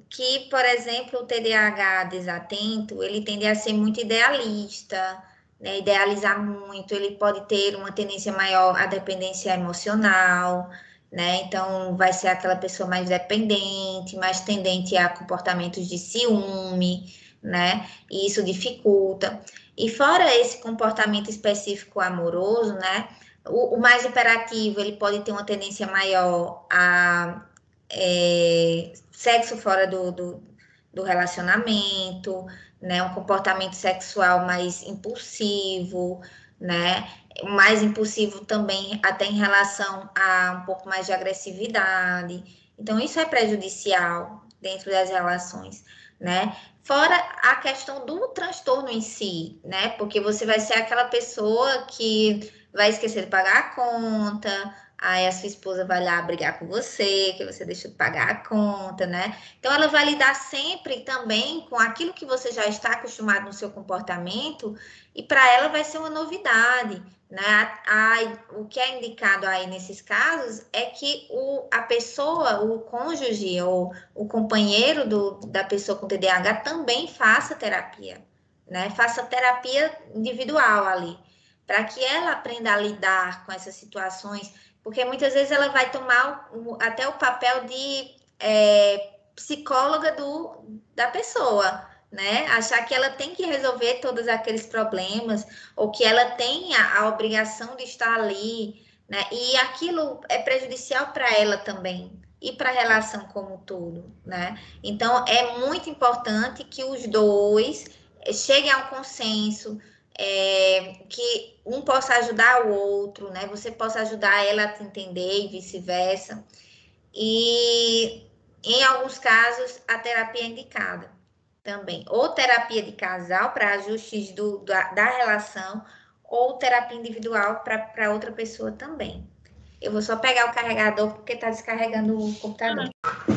Speaker 2: que, por exemplo, o TDAH desatento, ele tende a ser muito idealista, né? Idealizar muito, ele pode ter uma tendência maior à dependência emocional, né? Então, vai ser aquela pessoa mais dependente, mais tendente a comportamentos de ciúme, né? E isso dificulta. E fora esse comportamento específico amoroso, né? O mais hiperativo, ele pode ter uma tendência maior a sexo fora do relacionamento, né? Um comportamento sexual mais impulsivo, né? Mais impulsivo também até em relação a um pouco mais de agressividade. Então, isso é prejudicial dentro das relações, né? Fora a questão do transtorno em si, né? Porque você vai ser aquela pessoa que vai esquecer de pagar a conta, aí a sua esposa vai lá brigar com você, que você deixou de pagar a conta, né? Então, ela vai lidar sempre também com aquilo que você já está acostumado no seu comportamento, e para ela vai ser uma novidade, né? O que é indicado aí nesses casos é que a pessoa, o cônjuge ou o companheiro da pessoa com TDAH também faça terapia, né? Faça terapia individual ali, para que ela aprenda a lidar com essas situações, porque muitas vezes ela vai tomar até o papel de psicóloga da pessoa, né? Achar que ela tem que resolver todos aqueles problemas, ou que ela tem a obrigação de estar ali, né? E aquilo é prejudicial para ela também, e para a relação como um todo, né? Então, é muito importante que os dois cheguem a um consenso, que um possa ajudar o outro, né? Você possa ajudar ela a te entender e vice-versa. E, em alguns casos, a terapia é indicada também. Ou terapia de casal para ajustes da relação, ou terapia individual para outra pessoa também. Eu vou só pegar o carregador porque está descarregando o computador.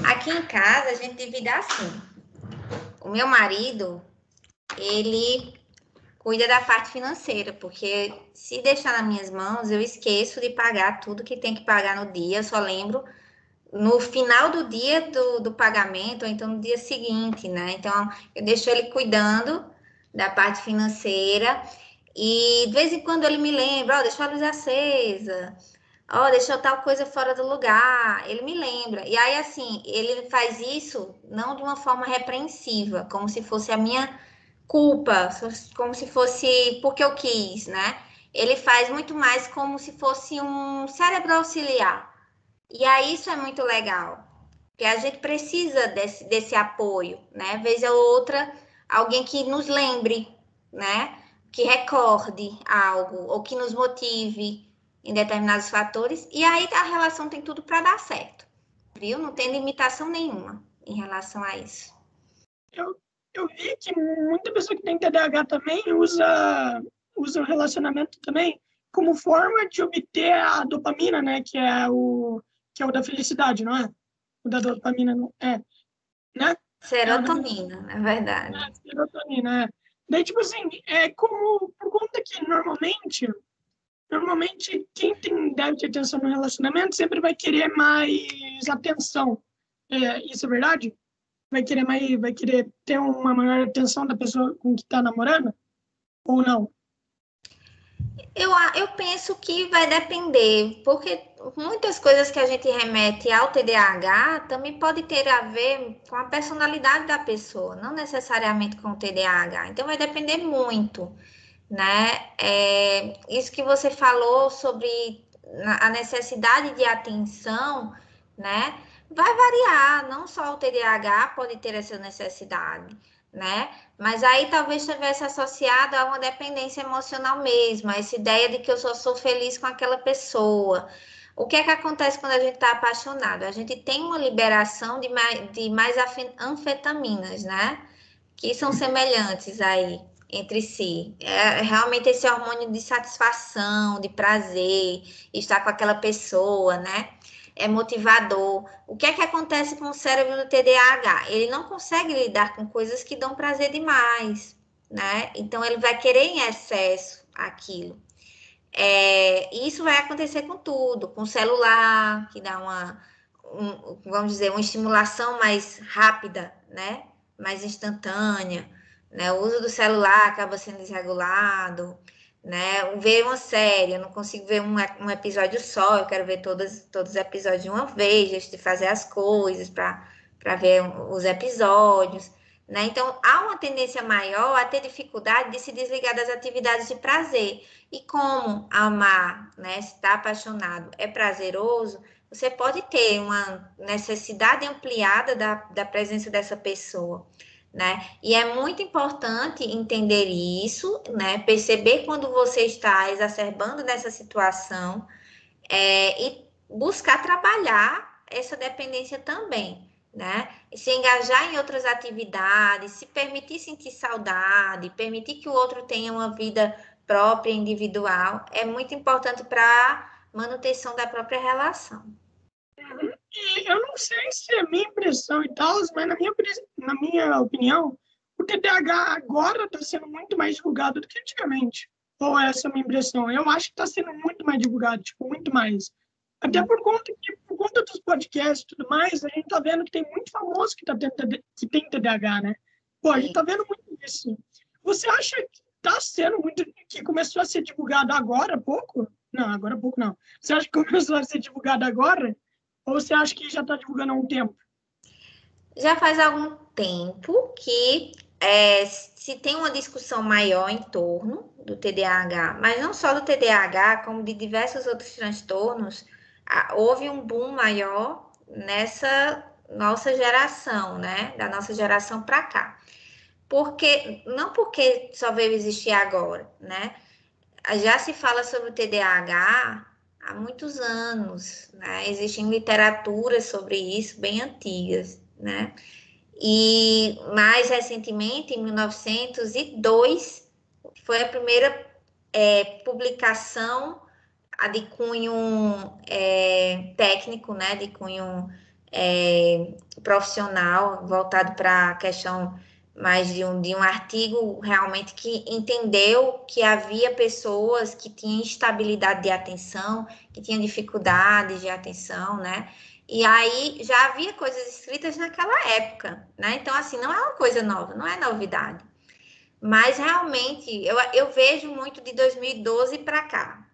Speaker 2: Aqui em casa, a gente divide assim. O meu marido, ele cuida da parte financeira, porque se deixar nas minhas mãos, eu esqueço de pagar tudo que tem que pagar no dia, eu só lembro no final do dia do pagamento, ou então no dia seguinte, né? Então, eu deixo ele cuidando da parte financeira, e de vez em quando ele me lembra, deixa a luz acesa, deixou tal coisa fora do lugar, ele me lembra. E aí, assim, ele faz isso não de uma forma repreensiva, como se fosse a minha culpa, como se fosse porque eu quis, né? Ele faz muito mais como se fosse um cérebro auxiliar. E aí isso é muito legal, porque a gente precisa desse apoio, né? Vez ou outra, alguém que nos lembre, né? Que recorde algo, ou que nos motive em determinados fatores, e aí a relação tem tudo para dar certo, viu? Não tem limitação nenhuma em relação a isso.
Speaker 1: Eu vi que muita pessoa que tem TDAH também usa o relacionamento também como forma de obter a dopamina, né? Que é o da felicidade, não é? O da dopamina, não é, né? É o da
Speaker 2: Serotonina, na verdade.
Speaker 1: serotonina, é. Daí, tipo assim, é como, por conta que normalmente quem tem déficit de atenção no relacionamento sempre vai querer mais atenção. Isso é verdade? Vai querer ter uma maior atenção da pessoa com que está namorando? Ou não?
Speaker 2: Eu penso que vai depender, porque muitas coisas que a gente remete ao TDAH também pode ter a ver com a personalidade da pessoa, não necessariamente com o TDAH. Então, vai depender muito, né? Isso que você falou sobre a necessidade de atenção, né? Vai variar, não só o TDAH pode ter essa necessidade, né? Mas aí talvez estivesse associado a uma dependência emocional mesmo, a essa ideia de que eu só sou feliz com aquela pessoa. O que é que acontece quando a gente está apaixonado? A gente tem uma liberação de mais anfetaminas, né? Que são semelhantes aí entre si. É realmente esse hormônio de satisfação, de prazer, estar com aquela pessoa, né? É motivador. O que é que acontece com o cérebro do TDAH? Ele não consegue lidar com coisas que dão prazer demais, né? Então ele vai querer em excesso aquilo. E isso vai acontecer com tudo, com o celular, que dá vamos dizer, uma estimulação mais rápida, né? Mais instantânea, né? O uso do celular acaba sendo desregulado, né? Ver uma série, eu não consigo ver um episódio só, eu quero ver todos os episódios de uma vez, antes de fazer as coisas, para ver os episódios, né? Então, há uma tendência maior a ter dificuldade de se desligar das atividades de prazer. E como amar, né? Estar apaixonado é prazeroso, você pode ter uma necessidade ampliada da presença dessa pessoa, né? E é muito importante entender isso, né? Perceber quando você está exacerbando nessa situação, e buscar trabalhar essa dependência também, né? Se engajar em outras atividades, se permitir sentir saudade, permitir que o outro tenha uma vida própria, individual, é muito importante para a manutenção da própria relação.
Speaker 1: E eu não sei se é minha impressão e tal, mas na minha opinião, o TDAH agora está sendo muito mais divulgado do que antigamente. Ou essa é a minha impressão? Eu acho que está sendo muito mais divulgado, tipo, muito mais. Até por conta dos podcasts e tudo mais, a gente está vendo que tem muito famoso que tem TDAH, né? Pô, a gente está vendo muito isso. Você acha que está sendo muito, que começou a ser divulgado agora há pouco? Não, agora há pouco não. Você acha que começou a ser divulgado agora? Ou você acha que já está divulgando há um tempo?
Speaker 2: Já faz algum tempo que se tem uma discussão maior em torno do TDAH, mas não só do TDAH, como de diversos outros transtornos, houve um boom maior nessa nossa geração, né? Da nossa geração para cá. Não porque só veio existir agora, né? Já se fala sobre o TDAH há muitos anos, né? Existem literaturas sobre isso bem antigas, né? E mais recentemente, em 1902, foi a primeira publicação de cunho técnico, né? De cunho profissional, voltado para a questão mais de um artigo realmente que entendeu que havia pessoas que tinham instabilidade de atenção, que tinham dificuldades de atenção, né? E aí já havia coisas escritas naquela época, né? Então, assim, não é uma coisa nova, não é novidade. Mas realmente eu vejo muito de 2012 para cá,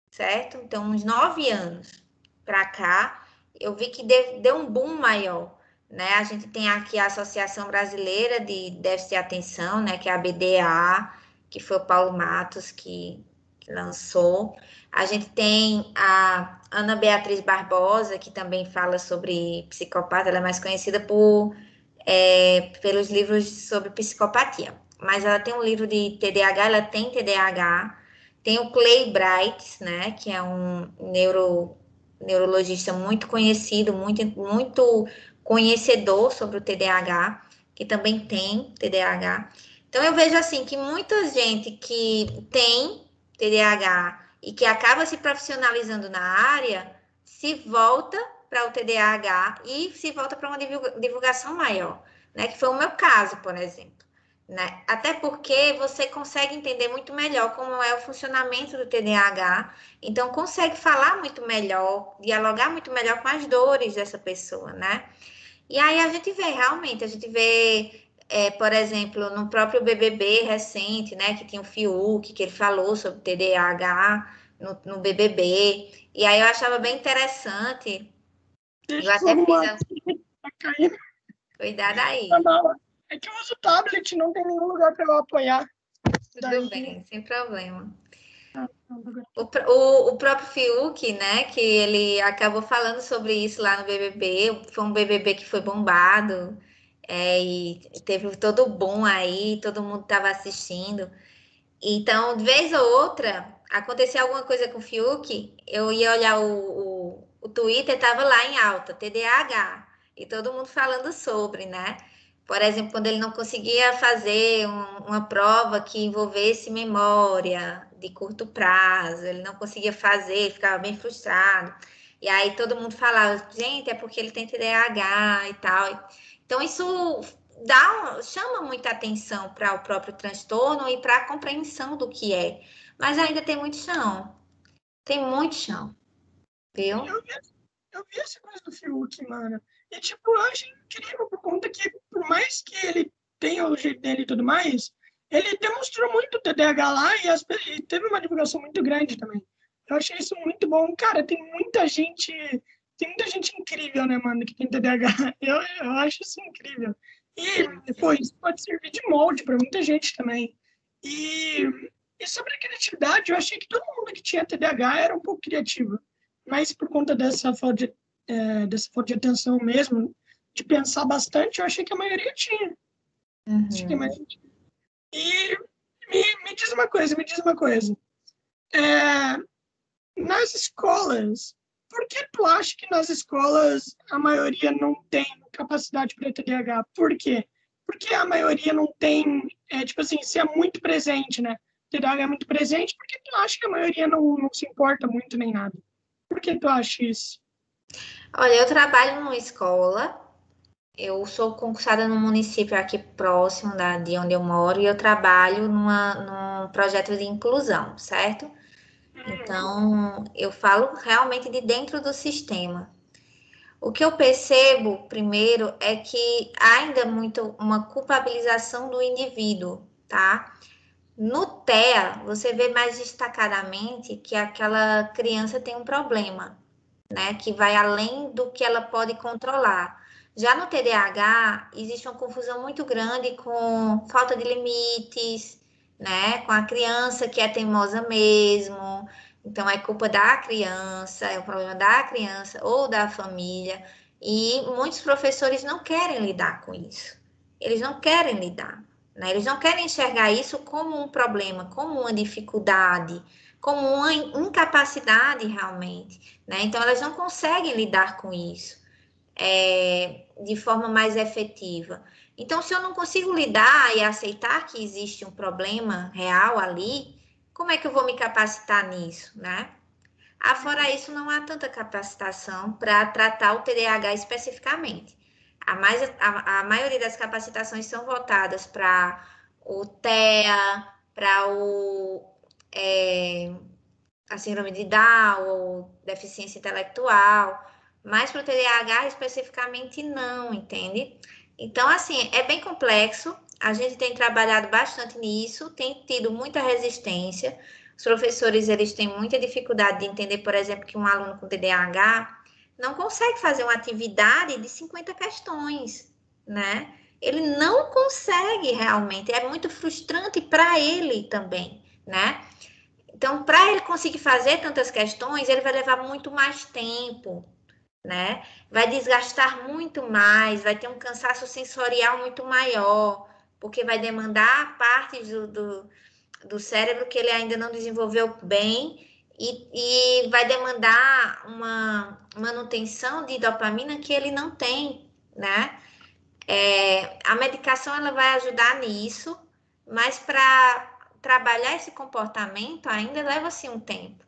Speaker 2: certo? Então, uns 9 anos para cá, eu vi que deu um boom maior, né? A gente tem aqui a Associação Brasileira de Déficit de Atenção, né? Que é a BDA, que foi o Paulo Matos que lançou. A gente tem a Ana Beatriz Barbosa, que também fala sobre psicopata, ela é mais conhecida pelos livros sobre psicopatia. Mas ela tem um livro de TDAH, ela tem TDAH. Tem o Clay Bright, né, que é um neurologista muito conhecido, muito conhecedor sobre o TDAH, que também tem TDAH. Então, eu vejo assim que muita gente que tem TDAH e que acaba se profissionalizando na área, se volta para o TDAH e se volta para uma divulgação maior, né? Que foi o meu caso, por exemplo. Né? Até porque você consegue entender muito melhor como é o funcionamento do TDAH, então consegue falar muito melhor, dialogar muito melhor com as dores dessa pessoa, né? E aí realmente, a gente vê, por exemplo, no próprio BBB recente, né, que tinha o Fiuk, que ele falou sobre TDAH no BBB, e aí eu achava bem interessante, eu
Speaker 1: Deixa eu
Speaker 2: até fiz
Speaker 1: arrumar
Speaker 2: a...
Speaker 1: aqui, tá caindo.
Speaker 2: Cuidado aí.
Speaker 1: Não, é que eu uso tablet, não tem nenhum lugar para eu apoiar.
Speaker 2: Tudo bem, sem problema.
Speaker 1: Não, agora...
Speaker 2: O próprio Fiuk, né, que ele acabou falando sobre isso lá no BBB, foi um BBB que foi bombado, e teve todo o boom aí, todo mundo estava assistindo. Então, de vez ou outra, acontecia alguma coisa com o Fiuk, eu ia olhar o Twitter, estava lá em alta, TDAH, e todo mundo falando sobre, né? Por exemplo, quando ele não conseguia fazer uma prova que envolvesse memória de curto prazo, ele não conseguia fazer, ele ficava bem frustrado. E aí todo mundo falava, gente, é porque ele tem TDAH e tal. Então, isso chama muita atenção para o próprio transtorno e para a compreensão do que é. Mas ainda tem muito chão. Tem muito chão, viu?
Speaker 1: Eu vi essa coisa do Fiuk, mano. E, tipo, eu achei incrível por conta que, por mais que ele tenha o jeito dele e tudo mais, ele demonstrou muito TDAH lá e teve uma divulgação muito grande também. Eu achei isso muito bom. Cara, tem muita gente incrível, né, mano, que tem TDAH. Eu acho isso incrível. E, pô, isso pode servir de molde para muita gente também. E, e sobre a criatividade, eu achei que todo mundo que tinha TDAH era um pouco criativo, mas por conta dessa falta de atenção mesmo, de pensar bastante, eu achei que a maioria tinha. Achei que a
Speaker 2: Uhum.
Speaker 1: maioria tinha. E me diz uma coisa. É, nas escolas, por que tu acha que nas escolas a maioria não tem capacidade para TDAH? Por quê? Porque a maioria não tem, tipo assim, se é muito presente, né? TDAH é muito presente, por que tu acha que a maioria não se importa muito nem nada? Por que tu acha isso?
Speaker 2: Olha, eu trabalho numa escola, eu sou concursada no município aqui próximo de onde eu moro e eu trabalho num projeto de inclusão, certo? Então, eu falo realmente de dentro do sistema. O que eu percebo, primeiro, é que há ainda muito uma culpabilização do indivíduo, tá? No TEA, você vê mais destacadamente que aquela criança tem um problema, né? Que vai além do que ela pode controlar. Já no TDAH, existe uma confusão muito grande com falta de limites, né? Com a criança que é teimosa mesmo. Então, é culpa da criança, é o problema da criança ou da família. E muitos professores não querem lidar com isso. Eles não querem lidar, né? Eles não querem enxergar isso como um problema, como uma dificuldade, como uma incapacidade realmente, né? Então, elas não conseguem lidar com isso de forma mais efetiva. Então, se eu não consigo lidar e aceitar que existe um problema real ali, como é que eu vou me capacitar nisso, né? Fora isso, não há tanta capacitação para tratar o TDAH especificamente. A maioria das capacitações são voltadas para o TEA, para a síndrome de Down ou deficiência intelectual, mas para o TDAH especificamente não, entende? Então, assim, é bem complexo. A gente tem trabalhado bastante nisso, tem tido muita resistência. Os professores, eles têm muita dificuldade de entender, por exemplo, que um aluno com TDAH não consegue fazer uma atividade de 50 questões, né? Ele não consegue realmente, é muito frustrante para ele também, né? Então, para ele conseguir fazer tantas questões, ele vai levar muito mais tempo, né? Vai desgastar muito mais, vai ter um cansaço sensorial muito maior, porque vai demandar partes do cérebro que ele ainda não desenvolveu bem e vai demandar uma manutenção de dopamina que ele não tem, né? A medicação ela vai ajudar nisso, mas para trabalhar esse comportamento ainda leva assim um tempo.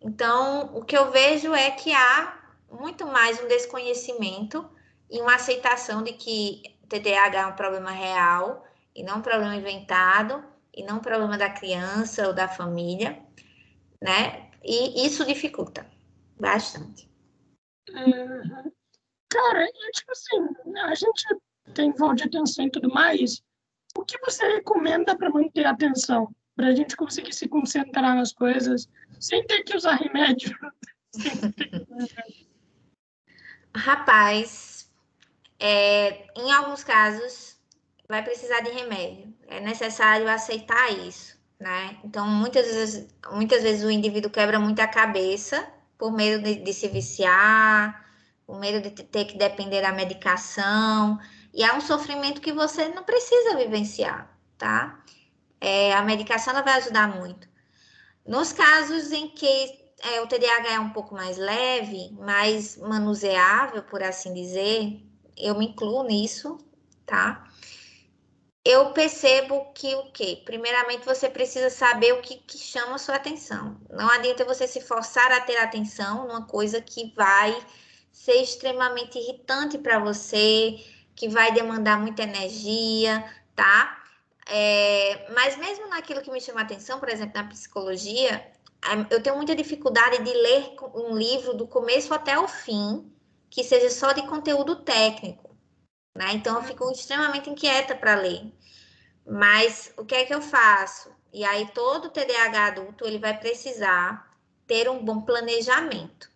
Speaker 2: Então, o que eu vejo é que há muito mais um desconhecimento e uma aceitação de que TDAH é um problema real e não um problema inventado e não um problema da criança ou da família, né? E isso dificulta bastante.
Speaker 1: Uhum. Cara, tipo assim, a gente tem falta de atenção e tudo mais. O que você recomenda para manter a atenção? Para a gente conseguir se concentrar nas coisas sem ter que usar remédio?
Speaker 2: Rapaz, em alguns casos, vai precisar de remédio. É necessário aceitar isso, né? Então, muitas vezes o indivíduo quebra muito a cabeça por medo de se viciar, por medo de ter que depender da medicação. E é um sofrimento que você não precisa vivenciar, tá? A medicação ela vai ajudar muito. Nos casos em que o TDAH é um pouco mais leve, mais manuseável, por assim dizer, eu me incluo nisso, tá? Eu percebo que o quê? Primeiramente, você precisa saber o que chama a sua atenção. Não adianta você se forçar a ter atenção numa coisa que vai ser extremamente irritante para você, que vai demandar muita energia, tá? Mas mesmo naquilo que me chama a atenção, por exemplo, na psicologia, eu tenho muita dificuldade de ler um livro do começo até o fim, que seja só de conteúdo técnico, né? Então, eu fico extremamente inquieta para ler. Mas o que é que eu faço? E aí, todo TDAH adulto, ele vai precisar ter um bom planejamento,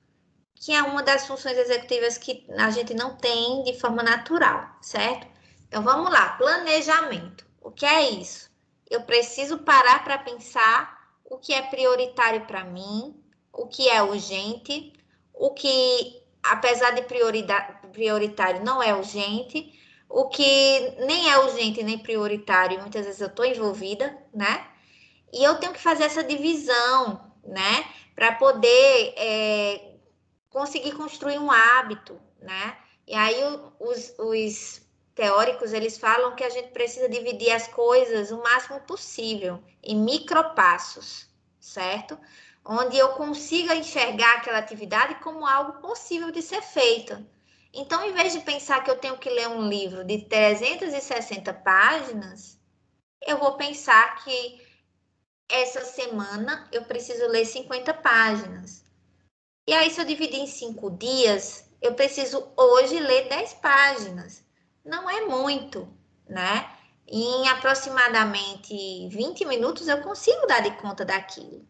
Speaker 2: que é uma das funções executivas que a gente não tem de forma natural, certo? Então, vamos lá, planejamento. O que é isso? Eu preciso parar para pensar o que é prioritário para mim, o que é urgente, o que, apesar de prioritário, não é urgente, o que nem é urgente nem prioritário, muitas vezes eu estou envolvida, né? E eu tenho que fazer essa divisão, né? Para poder conseguir construir um hábito, né? E aí os teóricos, eles falam que a gente precisa dividir as coisas o máximo possível em micropassos, certo? Onde eu consiga enxergar aquela atividade como algo possível de ser feito. Então, em vez de pensar que eu tenho que ler um livro de 360 páginas, eu vou pensar que essa semana eu preciso ler 50 páginas. E aí, se eu dividir em 5 dias, eu preciso hoje ler 10 páginas. Não é muito, né? Em aproximadamente 20 minutos eu consigo dar de conta daquilo.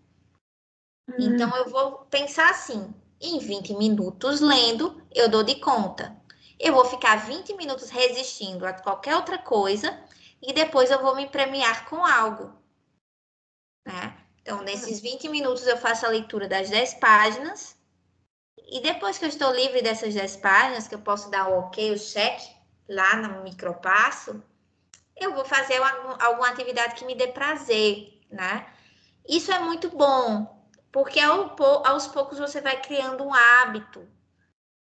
Speaker 2: Então, eu vou pensar assim: em 20 minutos lendo, eu dou de conta. Eu vou ficar 20 minutos resistindo a qualquer outra coisa e depois eu vou me premiar com algo, né? Então, nesses 20 minutos eu faço a leitura das 10 páginas. E depois que eu estou livre dessas 10 páginas, que eu posso dar o ok, o check lá no micropasso, eu vou fazer alguma atividade que me dê prazer, né? Isso é muito bom, porque aos poucos você vai criando um hábito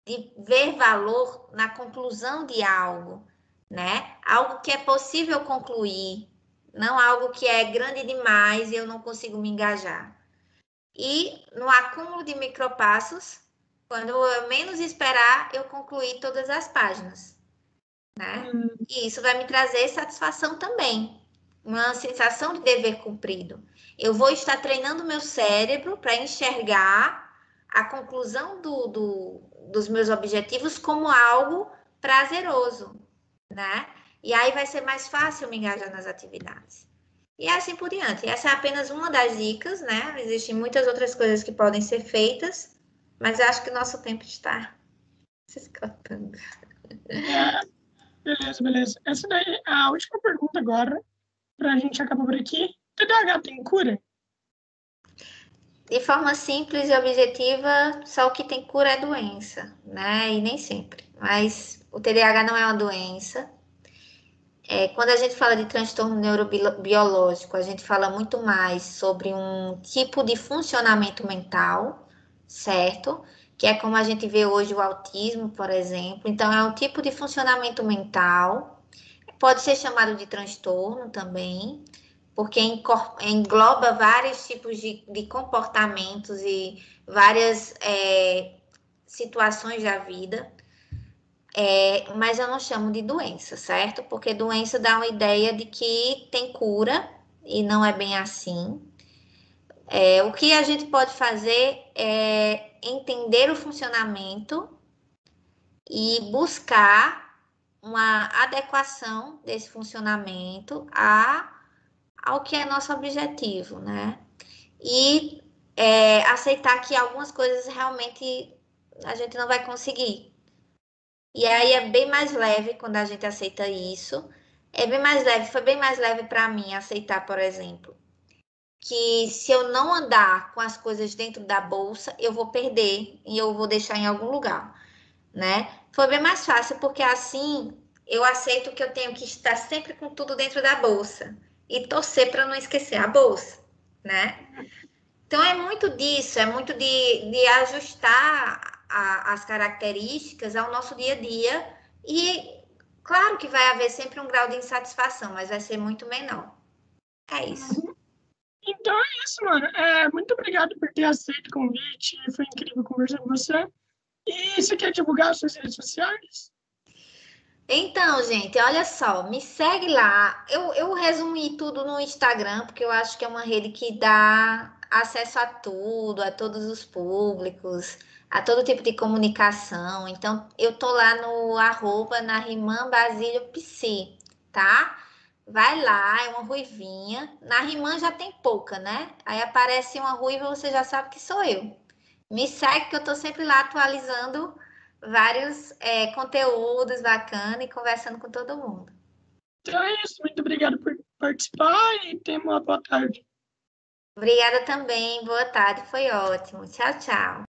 Speaker 2: de ver valor na conclusão de algo, né? Algo que é possível concluir, não algo que é grande demais e eu não consigo me engajar. E no acúmulo de micropassos, quando eu menos esperar, eu concluí todas as páginas, né? E isso vai me trazer satisfação também, uma sensação de dever cumprido. Eu vou estar treinando meu cérebro para enxergar a conclusão dos meus objetivos como algo prazeroso, né? E aí vai ser mais fácil me engajar nas atividades. E assim por diante. Essa é apenas uma das dicas, né? Existem muitas outras coisas que podem ser feitas, mas eu acho que o nosso tempo está Se escotando.
Speaker 1: É, beleza. Essa daí é a última pergunta agora, para a gente acabar por aqui. TDAH tem cura?
Speaker 2: De forma simples e objetiva, só o que tem cura é doença, né? E nem sempre. Mas o TDAH não é uma doença. Quando a gente fala de transtorno neurobiológico, a gente fala muito mais sobre um tipo de funcionamento mental, certo? Que é como a gente vê hoje o autismo, por exemplo. Então, é um tipo de funcionamento mental. Pode ser chamado de transtorno também, porque engloba vários tipos de comportamentos e várias situações da vida. Mas eu não chamo de doença, certo? Porque doença dá uma ideia de que tem cura e não é bem assim. O que a gente pode fazer é entender o funcionamento e buscar uma adequação desse funcionamento ao que é nosso objetivo, né? E aceitar que algumas coisas realmente a gente não vai conseguir. E aí é bem mais leve quando a gente aceita isso. É bem mais leve, foi bem mais leve para mim aceitar, por exemplo, que se eu não andar com as coisas dentro da bolsa, eu vou perder e eu vou deixar em algum lugar, né? Foi bem mais fácil porque assim eu aceito que eu tenho que estar sempre com tudo dentro da bolsa e torcer para não esquecer a bolsa, né? Então é muito disso, é muito de ajustar as características ao nosso dia a dia e claro que vai haver sempre um grau de insatisfação, mas vai ser muito menor. É isso.
Speaker 1: Uhum. Então é isso, mano. Muito obrigado por ter aceito o convite. Foi incrível conversar com você. E você quer divulgar suas redes sociais?
Speaker 2: Então, gente, olha só, me segue lá. Eu resumi tudo no Instagram, porque eu acho que é uma rede que dá acesso a tudo, a todos os públicos, a todo tipo de comunicação. Então, eu tô lá no @Nariman Basílio Psi, tá? Vai lá, é uma ruivinha. Na Riman já tem pouca, né? Aí aparece uma ruiva, você já sabe que sou eu. Me segue que eu tô sempre lá atualizando vários conteúdos bacanas e conversando com todo mundo.
Speaker 1: Então é isso. Muito obrigado por participar e tenha uma boa tarde.
Speaker 2: Obrigada também, boa tarde, foi ótimo. Tchau, tchau.